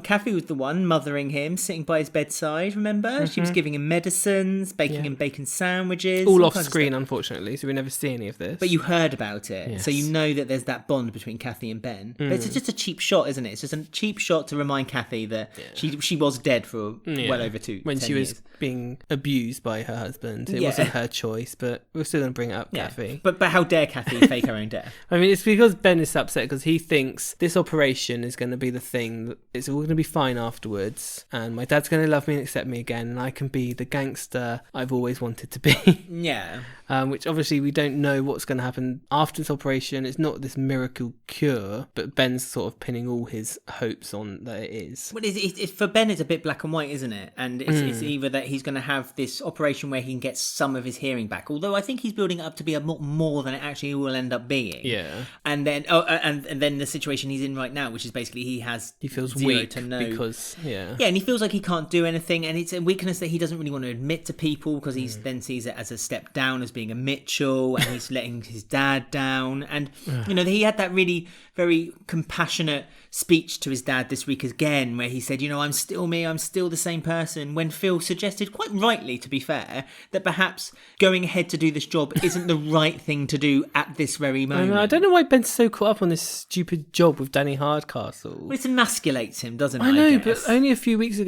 Kathy was the one mothering him, sitting by his bedside, remember? She was giving him medicines, baking him bacon sandwiches. All off screen, unfortunately, so we never see any of this. But you heard about it, so you know that there's that bond between Kathy and Ben. But it's just a cheap shot, isn't it? It's just a cheap shot to remind Kathy that she was dead for well over 10 years. When she was being abused by her husband. It wasn't her choice, but we're still going to bring it up, Kathy. But how dare Kathy fake her own death. I mean, it's because Ben is upset because he thinks this operation is going to be the thing that it's all going to be fine afterwards, and my dad's going to love me and accept me again, and I can be the gangster I've always wanted to be. Yeah. Which obviously we don't know what's going to happen after this operation. It's not this miracle cure, but Ben's sort of pinning all his hopes on that it is. Well, for Ben, it's a bit black and white, isn't it? And it's either that he's going to have this operation where he can get some of his hearing back, although I think he's building it up to be a lot more than it actually will end up being. Yeah. And then, and then the situation he's in right now, which is basically he feels weak to know because yeah, and he feels like he can't do anything, and it's a weakness that he doesn't really want to admit to people because he then sees it as a step down as being a Mitchell, and he's letting his dad down. And he had that really very compassionate speech to his dad this week again, where he said, I'm still me, I'm still the same person, when Phil suggested, quite rightly to be fair, that perhaps going ahead to do this job isn't the right thing to do at this very moment. I don't know why Ben's so caught up on this stupid job with Danny Hardcastle. Well, it emasculates him, doesn't it? I know, but only a few months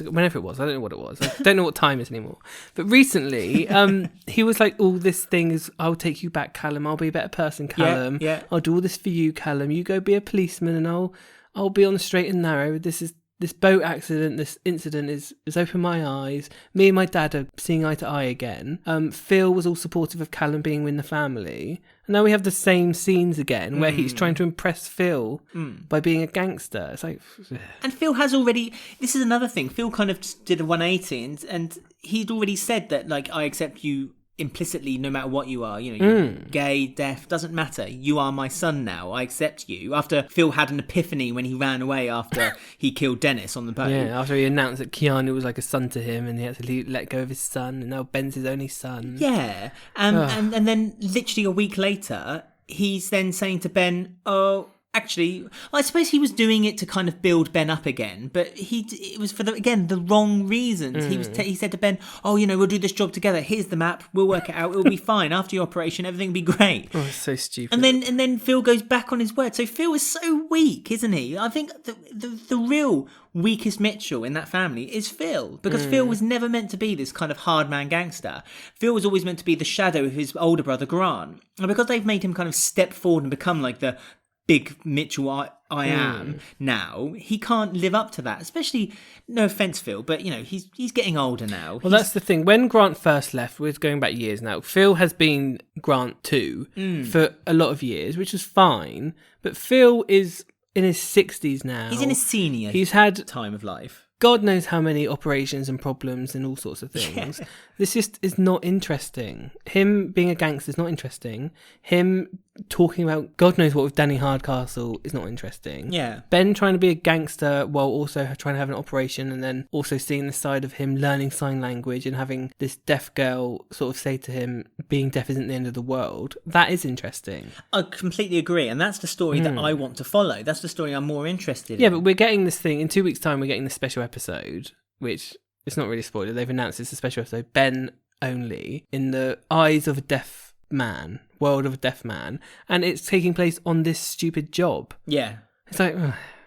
ago, whenever it was, I don't know what it was, I don't know what time it is anymore, but recently he was like, this thing is, I'll take you back, Callum, I'll be a better person, Callum. Yeah. I'll do all this for you, Callum, you go be a policeman and I'll be on the straight and narrow. This boat accident, this incident has opened my eyes. Me and my dad are seeing eye to eye again. Phil was all supportive of Callum being in the family. And now we have the same scenes again where he's trying to impress Phil by being a gangster. It's like... And Phil has already... This is another thing. Phil kind of did a 180 and he'd already said that, like, I accept you implicitly no matter what you are, you're gay, deaf, doesn't matter, you are my son now, I accept you, after Phil had an epiphany when he ran away after he killed Dennis on the boat. After he announced that Keanu was like a son to him and he had to let go of his son, and now Ben's his only son. And then literally a week later he's then saying to Ben, actually, I suppose he was doing it to kind of build Ben up again, but it was for the wrong reasons. He said to Ben, we'll do this job together. Here's the map. We'll work it out. It'll be fine. After your operation, everything will be great. Oh, it's so stupid. And then Phil goes back on his word. So Phil is so weak, isn't he? I think the real weakest Mitchell in that family is Phil, because Phil was never meant to be this kind of hard man gangster. Phil was always meant to be the shadow of his older brother Grant, and because they've made him kind of step forward and become like the big Mitchell I am now, he can't live up to that, especially, no offence Phil, but he's getting older now. Well, that's the thing, when Grant first left, we're going back years now, Phil has been Grant too for a lot of years, which is fine, but Phil is in his 60s now. He's in his senior time of life. God knows how many operations and problems and all sorts of things. This just is not interesting. Him being a gangster is not interesting. Him talking about God knows what with Danny Hardcastle is not interesting. Yeah. Ben trying to be a gangster while also trying to have an operation, and then also seeing the side of him learning sign language and having this deaf girl sort of say to him, being deaf isn't the end of the world. That is interesting. I completely agree. And that's the story that I want to follow. That's the story I'm more interested in. Yeah, but we're getting this thing, in 2 weeks' time, we're getting this special episode, which it's not really spoiled. They've announced it's a special episode, Ben only, in the eyes of a deaf man, world of a deaf man, and it's taking place on this stupid job. Yeah. It's like,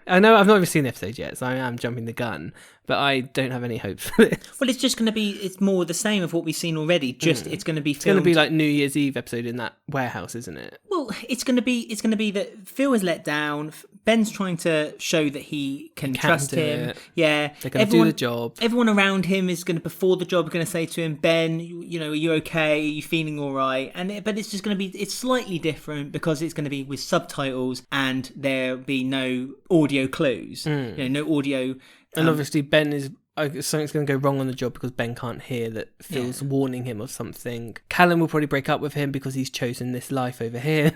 I know I've not even seen the episode yet, so I am jumping the gun, but I don't have any hopes for this. Well, it's just going to be, it's more the same of what we've seen already, just it's going to be filmed. It's going to be like New Year's Eve episode in that warehouse, isn't it? Well, it's going to be that Phil is let down, Ben's trying to show that he can trust him. Yeah. They're going to do the job. Everyone around him is going to, before the job, going to say to him, Ben, are you okay? Are you feeling all right? But it's just going to be, it's slightly different because it's going to be with subtitles and there'll be no audio clues. No audio. And obviously Ben is... something's going to go wrong on the job because Ben can't hear that Phil's warning him of something. Callum will probably break up with him because he's chosen this life over here.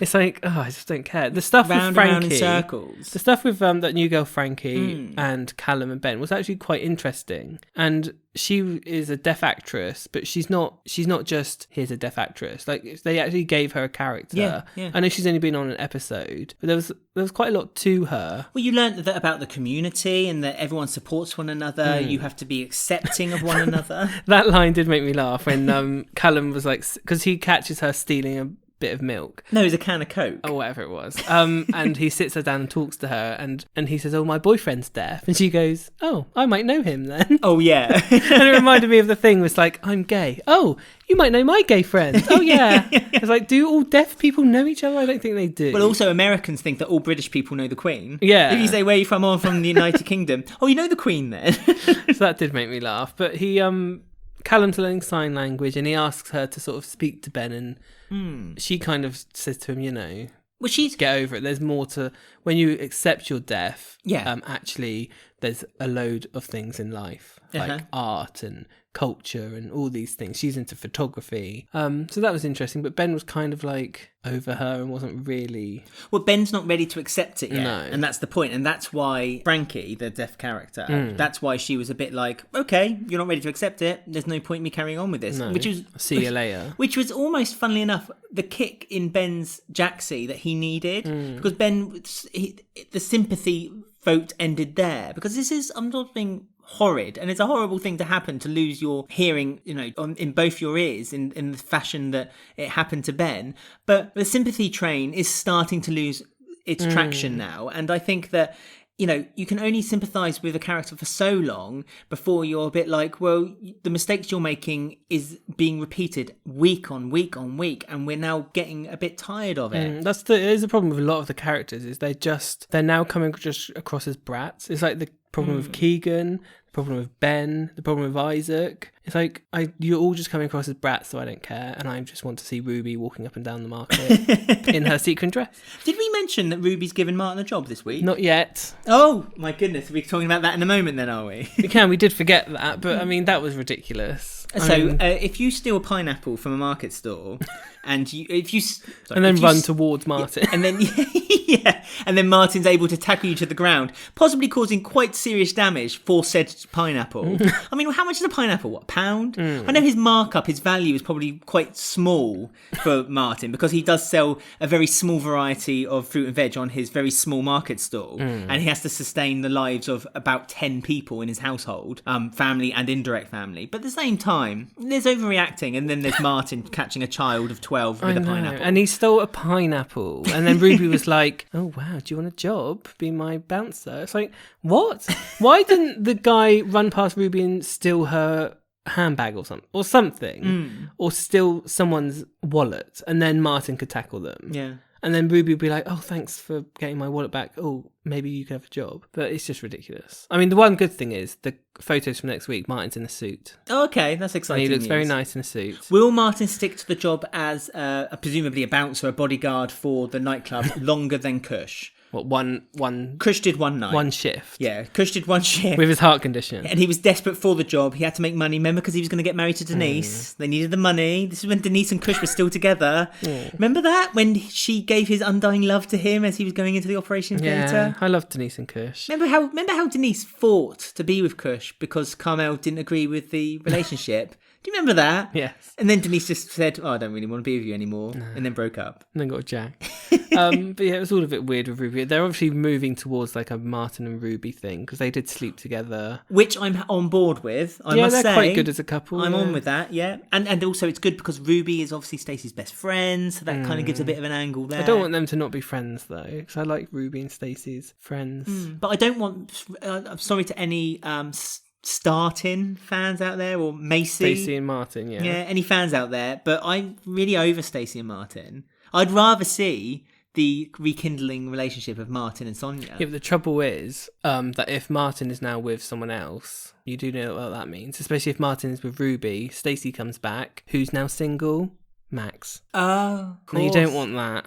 It's like, I just don't care. The stuff with Frankie, around in circles. The stuff with that new girl Frankie and Callum and Ben was actually quite interesting. And she is a deaf actress, but she's not just, here's a deaf actress. Like, they actually gave her a character. Yeah. I know she's only been on an episode, but there was quite a lot to her. Well, you learned that about the community and that everyone supports one another. You have to be accepting of one another. That line did make me laugh when Callum was like, because he catches her stealing a bit of milk. No, it was a can of Coke. Or whatever it was. And he sits her down and talks to her, and he says, "Oh, my boyfriend's deaf." And she goes, "Oh, I might know him then." Oh, yeah. And it reminded me of the thing was like, "I'm gay." "Oh, you might know my gay friend." "Oh, yeah." It's like, do all deaf people know each other? I don't think they do. Well, also Americans think that all British people know the Queen. Yeah. If you say, "Where are you from?" "Oh, I'm from the United Kingdom." "Oh, you know the Queen then?" So that did make me laugh. But Callum's learning sign language, and he asks her to sort of speak to Ben, and she kind of says to him, Well, she's... get over it. There's more to... When you accept you're deaf, Yeah. Actually, there's a load of things in life, like art and culture and all these things. She's into photography. So that was interesting. But Ben was kind of like over her and wasn't really... Well, Ben's not ready to accept it yet. No. And that's the point. And that's why Frankie, the deaf character, that's why she was a bit like, okay, you're not ready to accept it. There's no point in me carrying on with this. No. Which was... See you later. Which was almost, funnily enough, the kick in Ben's Jaxie that he needed. Because Ben, the sympathy vote ended there. Because this is, I'm not being horrid, and it's a horrible thing to happen, to lose your hearing, in both your ears in the fashion that it happened to Ben. But the sympathy train is starting to lose its traction now. And I think that, you can only sympathise with a character for so long before you're a bit like, well, the mistakes you're making is being repeated week on week on week, and we're now getting a bit tired of it. There's a problem with a lot of the characters, is they're now coming just across as brats. It's like the problem with Keegan, the problem with Ben, the problem with Issac. It's like, you're all just coming across as brats, so I don't care, and I just want to see Ruby walking up and down the market in her sequin dress. Did we mention that Ruby's given Martin a job this week? Not yet. Oh, my goodness. Are we talking about that in a moment then, are we? We did forget that, but I mean, that was ridiculous. If you steal a pineapple from a market store and then run towards Martin, and then and then Martin's able to tackle you to the ground, possibly causing quite serious damage for said pineapple. I mean, how much is a pineapple? What, £1? I know his markup, his value is probably quite small for Martin, because he does sell a very small variety of fruit and veg on his very small market stall, and he has to sustain the lives of about 10 people in his household, family and indirect family. But at the same time, there's overreacting, and then there's Martin catching a child of 12 with a pineapple. And he stole a pineapple, and then Ruby was like, "Oh wow, do you want a job? Be my bouncer?" It's like, what? Why didn't the guy run past Ruby and steal her handbag or something, or steal someone's wallet, and then Martin could tackle them? Yeah. And then Ruby would be like, "Oh, thanks for getting my wallet back. Oh, maybe you could have a job." But it's just ridiculous. I mean, the one good thing is the photos from next week, Martin's in a suit. Oh, okay, that's exciting. And he looks news. very nice in a suit. Will Martin stick to the job as presumably a bouncer, a bodyguard for the nightclub longer than Kush? What, one... Kush did one night. One shift. Yeah, Kush did one shift. With his heart condition. And he was desperate for the job. He had to make money. Remember, because he was going to get married to Denise. They needed the money. This is when Denise and Kush were still together. Remember that? When she gave his undying love to him as he was going into the operation theatre? I love Denise and Kush. Remember how Denise fought to be with Kush because Carmel didn't agree with the relationship? Do you remember that? Yes. And then Denise just said, "Oh, I don't really want to be with you anymore," and then broke up. And then got a Jack. But yeah, it was all a bit weird with Ruby. They're obviously moving towards like a Martin and Ruby thing, because they did sleep together. Which I'm on board with, I must say. They're quite good as a couple. I'm on with that, yeah. And also it's good because Ruby is obviously Stacey's best friend, so that kind of gives a bit of an angle there. I don't want them to not be friends, though, because I like Ruby and Stacey's friends. But I don't want... I'm sorry to any... Startin fans out there, or Macy. Stacey and Martin, yeah. Yeah, any fans out there, but I'm really over Stacey and Martin. I'd rather see the rekindling relationship of Martin and Sonia. Yeah, but the trouble is that if Martin is now with someone else, you do know what that means, especially if Martin is with Ruby. Stacey comes back, who's now single? Max. Oh, of course. No, you don't want that.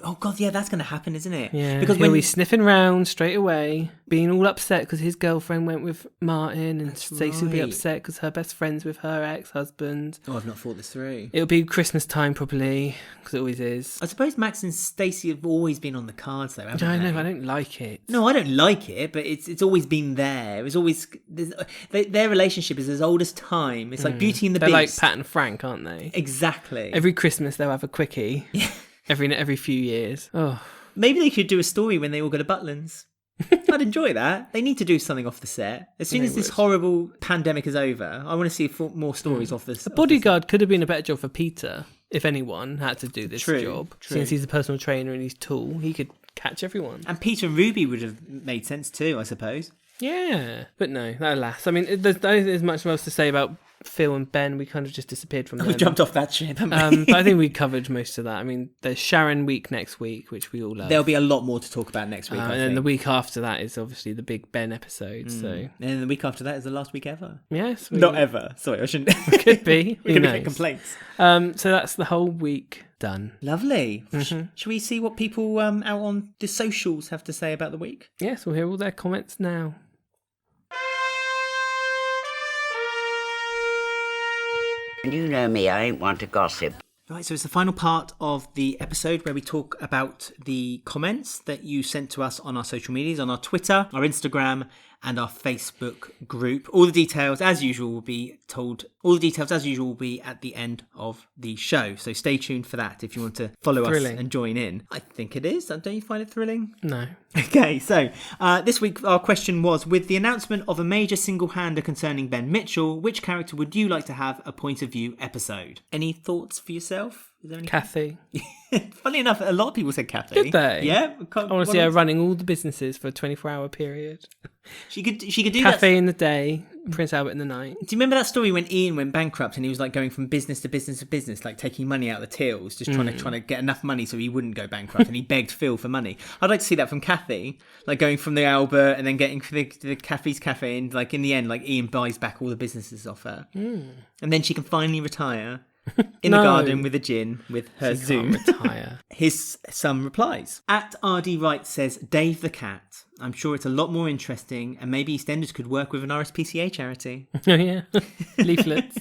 Oh god, yeah, that's going to happen, isn't it? Yeah, because he'll be sniffing round straight away, being all upset because his girlfriend went with Martin, and Stacey will be upset because her best friend's with her ex-husband. Oh, I've not thought this through. It'll be Christmas time probably, because it always is. I suppose Max and Stacey have always been on the cards, though, haven't I they? know, but I don't like it. No, I don't like it, but it's always been there. It's always their relationship is as old as time. It's like Beauty and the Beast. They're like Pat and Frank, aren't they? Exactly. Every Christmas they'll have a quickie. Yeah. Every few years. Oh, maybe they should do a story when they all go to Butlins. I'd enjoy that. They need to do something off the set. As soon as this horrible pandemic is over, I want to see more stories off this. A bodyguard could have been a better job for Peter. if anyone had to do this job. Since he's a personal trainer and he's tall, he could catch everyone. And Peter and Ruby would have made sense too, I suppose. Yeah, but no, alas. I mean, I don't think there's much else to say about Phil and Ben. We kind of just disappeared from them. We jumped off that ship, haven't we? But I think we covered most of that. I mean, there's Sharon week next week, which we all love. There'll be a lot more to talk about next week, I and then the week after that is obviously the big Ben episode. So, and then the week after that is the last week ever. Yes. Not ever. Sorry, I shouldn't. Could be. We're going to get complaints. So that's the whole week done. Lovely. Should we see what people out on the socials have to say about the week? Yes, we'll hear all their comments now. You know me, I ain't one to gossip. Right, so it's the final part of the episode where we talk about the comments that you sent to us on our social medias, on our Twitter, our Instagram, and our Facebook group. All the details, as usual, will be at the end of the show. So stay tuned for that if you want to follow us and join in. I think it is. Don't you find it thrilling? No. Okay, so this week our question was, with the announcement of a major single-hander concerning Ben Mitchell, which character would you like to have a point of view episode? Any thoughts for yourself? Is there any... Kathy. Funny enough, a lot of people said Kathy. Did they? Yeah. I want to see her running all the businesses for a 24-hour period. She could do Cafe in the day, Prince Albert in the night. Do you remember that story when Ian went bankrupt and he was like going from business to business to business, like taking money out of the tills, just trying to get enough money so he wouldn't go bankrupt, and he begged Phil for money. I'd like to see that from Kathy, like going from the Albert and then getting the Kathy's Cafe, and like in the end, like Ian buys back all the businesses off her, and then she can finally retire. In the garden with a gin with her Zoom. Retire. His son replies. At RD Wright says, Dave the Cat. I'm sure it's a lot more interesting, and maybe EastEnders could work with an RSPCA charity. Oh, yeah. Leaflets.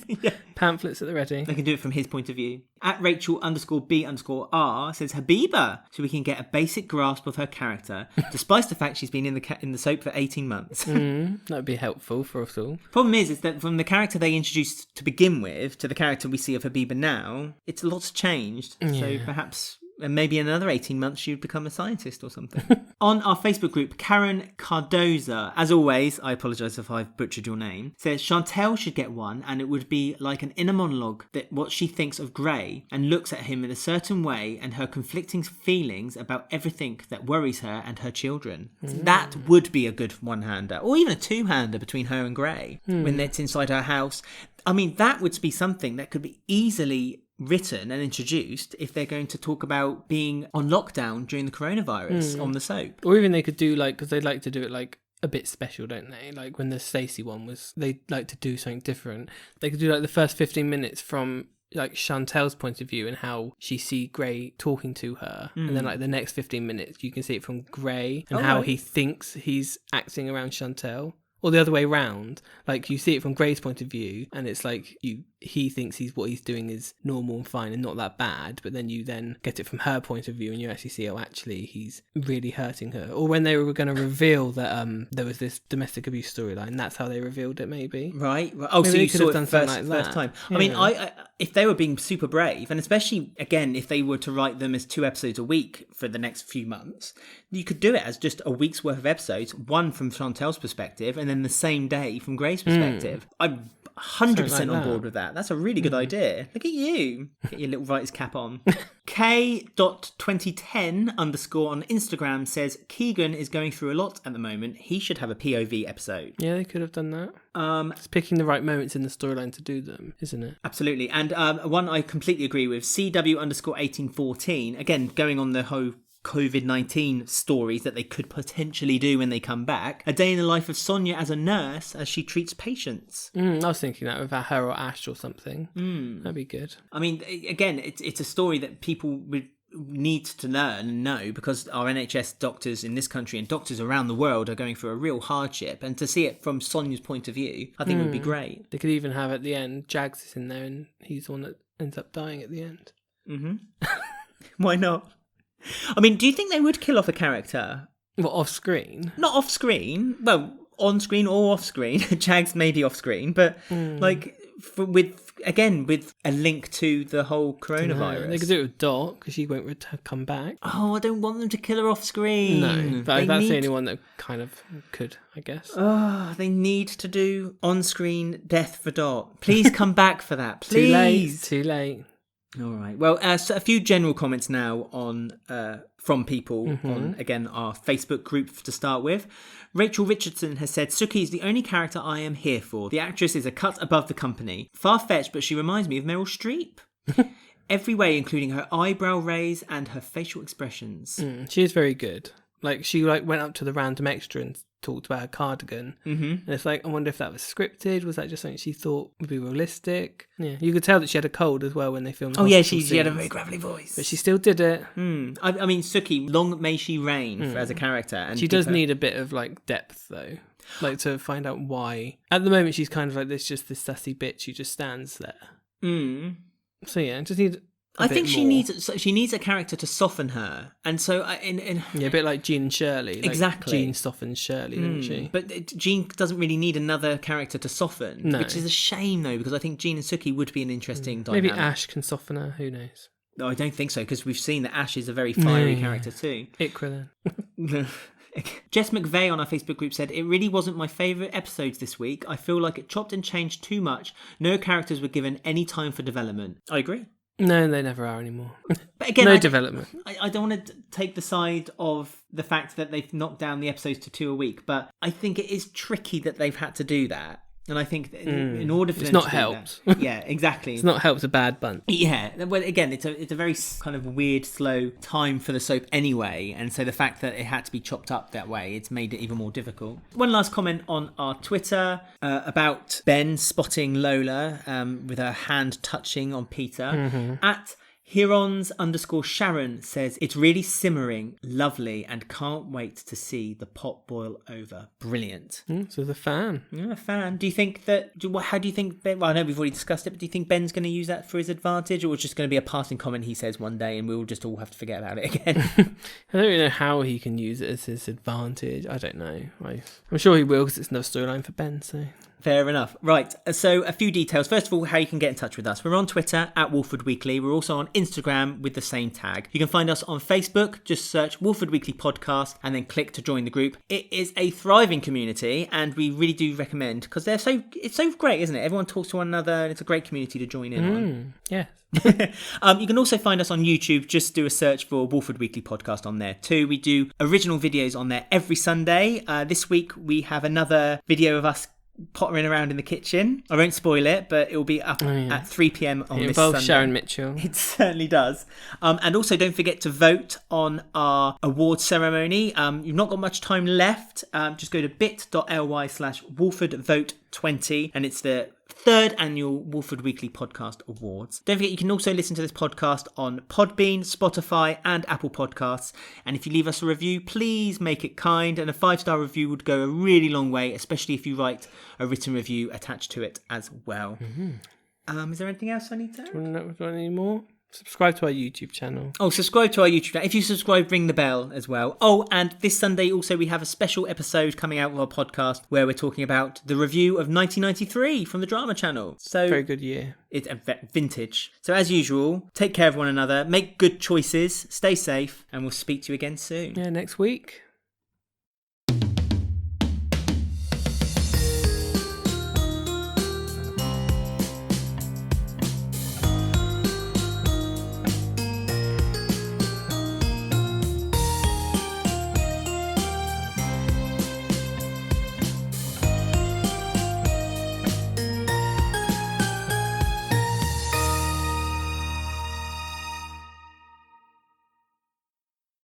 Pamphlets at the ready. They can do it from his point of view. At Rachel_B_R says Habiba, so we can get a basic grasp of her character, despite the fact she's been in the soap for 18 months. That would be helpful for us all. Problem is that from the character they introduced to begin with to the character we see of Habiba now, it's a lot's changed. Yeah. So perhaps... and maybe in another 18 months she would become a scientist or something. On our Facebook group, Karen Cardoza, as always, I apologise if I've butchered your name, says Chantel should get one, and it would be like an inner monologue that what she thinks of Gray and looks at him in a certain way and her conflicting feelings about everything that worries her and her children. That would be a good one-hander, or even a two-hander between her and Gray when it's inside her house. I mean, that would be something that could be easily written and introduced if they're going to talk about being on lockdown during the coronavirus on the soap. Or even they could do because they like to do it like a bit special, don't they? Like when the Stacey one was, they like to do something different. They could do like the first 15 minutes from like Chantel's point of view and how she see Gray talking to her, and then like the next 15 minutes you can see it from Gray and how he thinks he's acting around Chantel. Or the other way round, like you see it from Gray's point of view, and it's like he thinks what he's doing is normal and fine and not that bad, but then you then get it from her point of view, and you actually see, actually he's really hurting her. Or when they were going to reveal that there was this domestic abuse storyline, that's how they revealed it, maybe. Right. Oh, maybe so you saw it first time. Yeah. I mean, I if they were being super brave, and especially again if they were to write them as 2 episodes a week for the next few months, you could do it as just a week's worth of episodes, one from Chantel's perspective, and then the same day from Gray's perspective. I'm 100% on board with that. That's a really good idea. Look at you. Get your little writer's cap on. K.2010_ on Instagram says Keegan is going through a lot at the moment. He should have a POV episode. Yeah, they could have done that. It's picking the right moments in the storyline to do them, isn't it? Absolutely. And one I completely agree with, CW_1814, again, going on the whole COVID-19 stories that they could potentially do when they come back. A day in the life of Sonia as a nurse as she treats patients. I was thinking that with her or Ash or something. That'd be good. I mean, again, it's a story that people would need to learn and know, because our NHS doctors in this country and doctors around the world are going through a real hardship, and to see it from Sonia's point of view, I think would be great. They could even have at the end, Jags is in there and he's the one that ends up dying at the end. Why not? I mean, do you think they would kill off a character? What, off screen? Not off screen. Well, on screen or off screen. Jags maybe off screen, but like with a link to the whole coronavirus. They could do it with Doc because she won't come back. Oh, I don't want them to kill her off screen. No, but that's the only one that kind of could, I guess. Oh, they need to do on-screen death for Doc. Please come back for that, please. Too late. All right. Well, so a few general comments now on from people on, again, our Facebook group to start with. Rachel Richardson has said, Suki is the only character I am here for. The actress is a cut above the company. Far-fetched, but she reminds me of Meryl Streep. Every way, including her eyebrow raise and her facial expressions. She is very good. Like, she went up to the random extra and talked about her cardigan. And it's like, I wonder if that was scripted. Was that just something she thought would be realistic? Yeah, you could tell that she had a cold as well when they filmed. Oh yeah, she had a very gravelly voice, but she still did it. I mean, Suki, long may she reign as a character. And she does need a bit of like depth though, like to find out why. At the moment, she's kind of like this sassy bitch who just stands there. So yeah, just need. I think she needs a character to soften her, and so a bit like Jean and Shirley. Like exactly, Jean softens Shirley, didn't she? But Jean doesn't really need another character to soften, which is a shame though, because I think Jean and Suki would be an interesting dynamic. Maybe Ash can soften her. Who knows? No, I don't think so, because we've seen that Ash is a very fiery character too. Ikra then. Jess McVeigh on our Facebook group said, it really wasn't my favourite episodes this week. I feel like it chopped and changed too much. No characters were given any time for development. I agree. No, they never are anymore. But again, no development. I don't want to take the side of the fact that they've knocked down the episodes to 2 a week, but I think it is tricky that they've had to do that. And I think in order for them to do that, yeah, exactly. It's not helped a bad bunch. Yeah, well, again, it's a very kind of weird, slow time for the soap anyway, and so the fact that it had to be chopped up that way, it's made it even more difficult. One last comment on our Twitter about Ben spotting Lola with her hand touching on Peter at Herons_Sharon says, it's really simmering, lovely, and can't wait to see the pot boil over. Brilliant. So the fan. Yeah, a fan. Do you think that, how do you think Ben, well, I know we've already discussed it, but do you think Ben's going to use that for his advantage, or it's just going to be a passing comment he says one day and we'll just all have to forget about it again? I don't really know how he can use it as his advantage. I don't know. I'm sure he will, because it's no storyline for Ben, so... Fair enough. Right, so a few details. First of all, how you can get in touch with us. We're on Twitter at Walford Weekly. We're also on Instagram with the same tag. You can find us on Facebook. Just search Walford Weekly Podcast and then click to join the group. It is a thriving community, and we really do recommend, because it's so great, isn't it? Everyone talks to one another, and it's a great community to join in on. Yeah. You can also find us on YouTube. Just do a search for Walford Weekly Podcast on there too. We do original videos on there every Sunday. This week we have another video of us pottering around in the kitchen. I won't spoil it, but it will be up at 3 p.m. on this Sunday. It involves Sharon Mitchell. It certainly does. And also don't forget to vote on our award ceremony. You've not got much time left. Just go to bit.ly/WalfordVote20, and it's the 3rd annual Walford Weekly Podcast Awards. Don't forget, you can also listen to this podcast on Podbean, Spotify and Apple Podcasts. And if you leave us a review, please make it kind, and a 5-star review would go a really long way, especially if you write a written review attached to it as well. Is there anything else I need to add? Do you want to know any more? Subscribe to our YouTube channel. Oh, subscribe to our YouTube channel. If you subscribe, ring the bell as well. Oh, and this Sunday also we have a special episode coming out of our podcast where we're talking about the review of 1993 from the Drama Channel. So very good year. It's a vintage. So as usual, take care of one another, make good choices, stay safe, and we'll speak to you again soon. Yeah, next week.